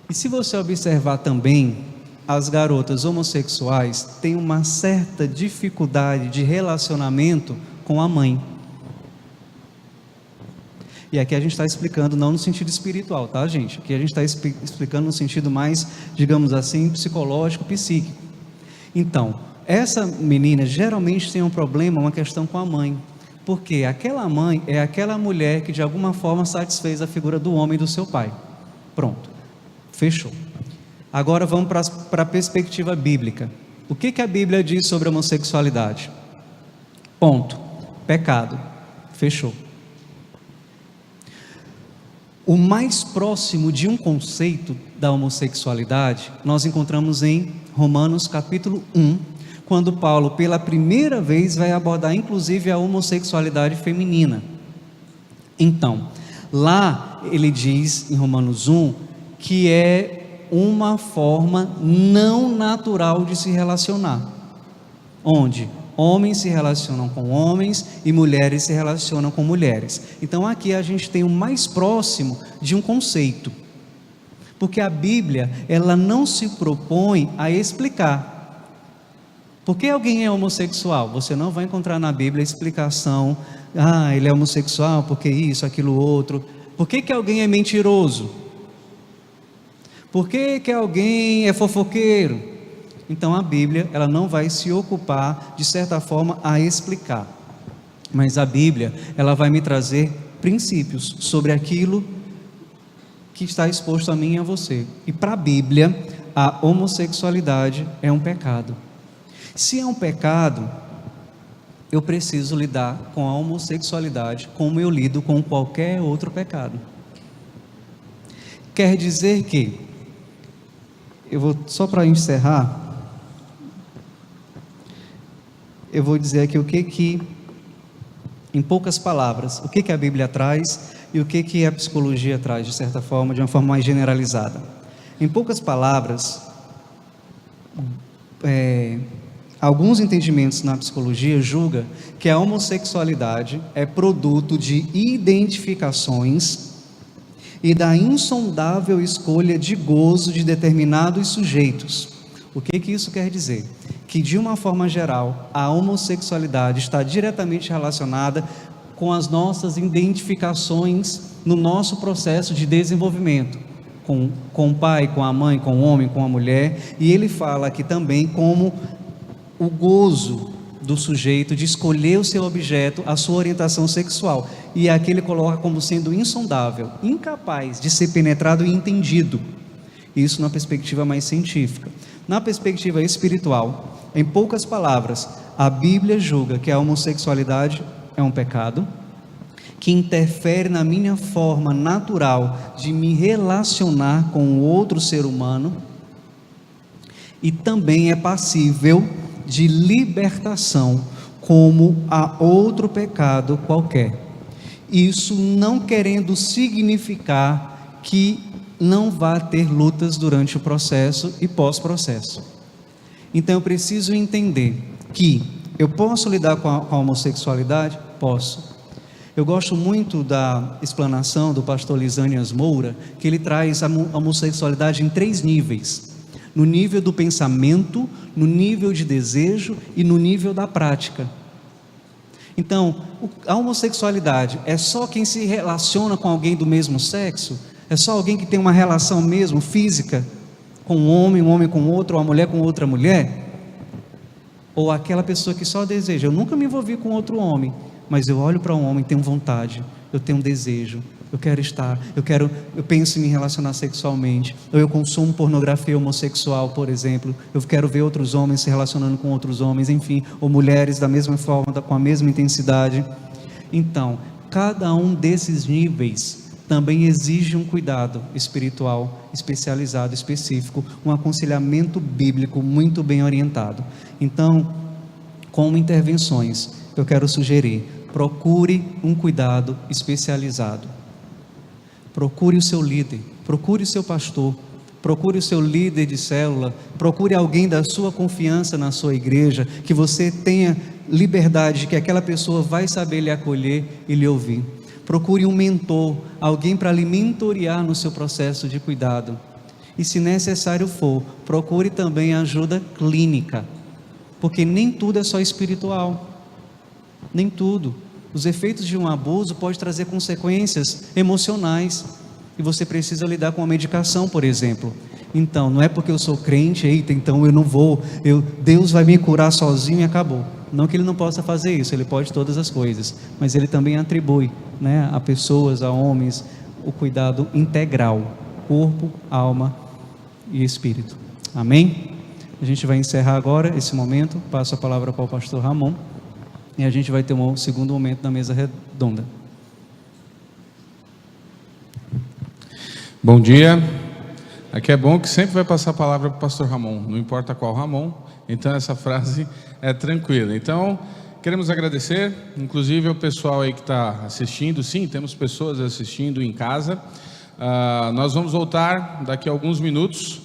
B: E se você observar também, as garotas homossexuais têm uma certa dificuldade de relacionamento com a mãe. E aqui a gente está explicando não no sentido espiritual, tá, gente? Aqui a gente está explicando no sentido mais, digamos assim, psicológico, psíquico. Então, essa menina geralmente tem um problema, uma questão com a mãe. Porque aquela mãe é aquela mulher que de alguma forma satisfez a figura do homem do seu pai. Pronto, fechou. Agora vamos para a perspectiva bíblica. O que a Bíblia diz sobre a homossexualidade? Ponto. Pecado. Fechou. O mais próximo de um conceito da homossexualidade, nós encontramos em Romanos capítulo 1, quando Paulo, pela primeira vez, vai abordar inclusive a homossexualidade feminina. Então, lá ele diz, em Romanos 1, que é uma forma não natural de se relacionar, onde homens se relacionam com homens e mulheres se relacionam com mulheres. Então aqui a gente tem o mais próximo de um conceito, porque a Bíblia, ela não se propõe a explicar. Por que alguém é homossexual? Você não vai encontrar na Bíblia a explicação, ele é homossexual porque isso, aquilo, outro. Por que alguém é mentiroso? Por que alguém é fofoqueiro? Então a Bíblia, ela não vai se ocupar, de certa forma, a explicar. Mas a Bíblia, ela vai me trazer princípios sobre aquilo que está exposto a mim e a você. E para a Bíblia, a homossexualidade é um pecado. Se é um pecado, eu preciso lidar com a homossexualidade como eu lido com qualquer outro pecado. Quer dizer que, só para encerrar, eu vou dizer aqui o que, em poucas palavras, o que a Bíblia traz e o que a psicologia traz, de certa forma, de uma forma mais generalizada. Em poucas palavras, alguns entendimentos na psicologia julgam que a homossexualidade é produto de identificações e da insondável escolha de gozo de determinados sujeitos. O que isso quer dizer? Que de uma forma geral, a homossexualidade está diretamente relacionada com as nossas identificações no nosso processo de desenvolvimento, com o pai, com a mãe, com o homem, com a mulher. E ele fala aqui também como o gozo do sujeito de escolher o seu objeto, a sua orientação sexual, e aqui ele coloca como sendo insondável, incapaz de ser penetrado e entendido. Isso na perspectiva mais científica. Na perspectiva espiritual, em poucas palavras, a Bíblia julga que a homossexualidade é um pecado, que interfere na minha forma natural de me relacionar com outro ser humano, e também é passível de libertação como a outro pecado qualquer. Isso não querendo significar que não vá ter lutas durante o processo e pós-processo. Então eu preciso entender que eu posso lidar com a homossexualidade? Posso. Eu gosto muito da explanação do pastor Lisânias Moura, que ele traz a homossexualidade em 3 níveis: no nível do pensamento, no nível de desejo e no nível da prática. Então, a homossexualidade é só quem se relaciona com alguém do mesmo sexo? É só alguém que tem uma relação mesmo física com um homem com outro, ou a mulher com outra mulher? Ou aquela pessoa que só deseja? Eu nunca me envolvi com outro homem, mas eu olho para um homem, tenho vontade, eu tenho um desejo, eu quero estar, eu penso em me relacionar sexualmente, ou eu consumo pornografia homossexual, por exemplo, eu quero ver outros homens se relacionando com outros homens, enfim, ou mulheres da mesma forma, com a mesma intensidade. Então, cada um desses níveis também exige um cuidado espiritual especializado, específico, um aconselhamento bíblico muito bem orientado. Então, como intervenções, eu quero sugerir: procure um cuidado especializado. Procure o seu líder, procure o seu pastor, procure o seu líder de célula, procure alguém da sua confiança na sua igreja, que você tenha liberdade, que aquela pessoa vai saber lhe acolher e lhe ouvir. Procure um mentor, alguém para lhe mentorear no seu processo de cuidado. E se necessário for, procure também ajuda clínica, porque nem tudo é só espiritual, nem tudo. Os efeitos de um abuso podem trazer consequências emocionais, e você precisa lidar com a medicação, por exemplo. Então, não é porque eu sou crente, então eu não vou, Deus vai me curar sozinho e acabou. Não que Ele não possa fazer isso, Ele pode todas as coisas, mas Ele também atribui, a pessoas, a homens, o cuidado integral, corpo, alma e espírito. Amém? A gente vai encerrar agora esse momento, passo a palavra para o pastor Ramon, e a gente vai ter um segundo momento na mesa redonda.
A: Bom dia.
C: Aqui é bom que sempre vai passar a palavra para o pastor Ramon, não importa qual Ramon, então essa frase é tranquila. Então, queremos agradecer, inclusive ao pessoal aí que está assistindo. Sim, temos pessoas assistindo em casa. Nós vamos voltar daqui a alguns minutos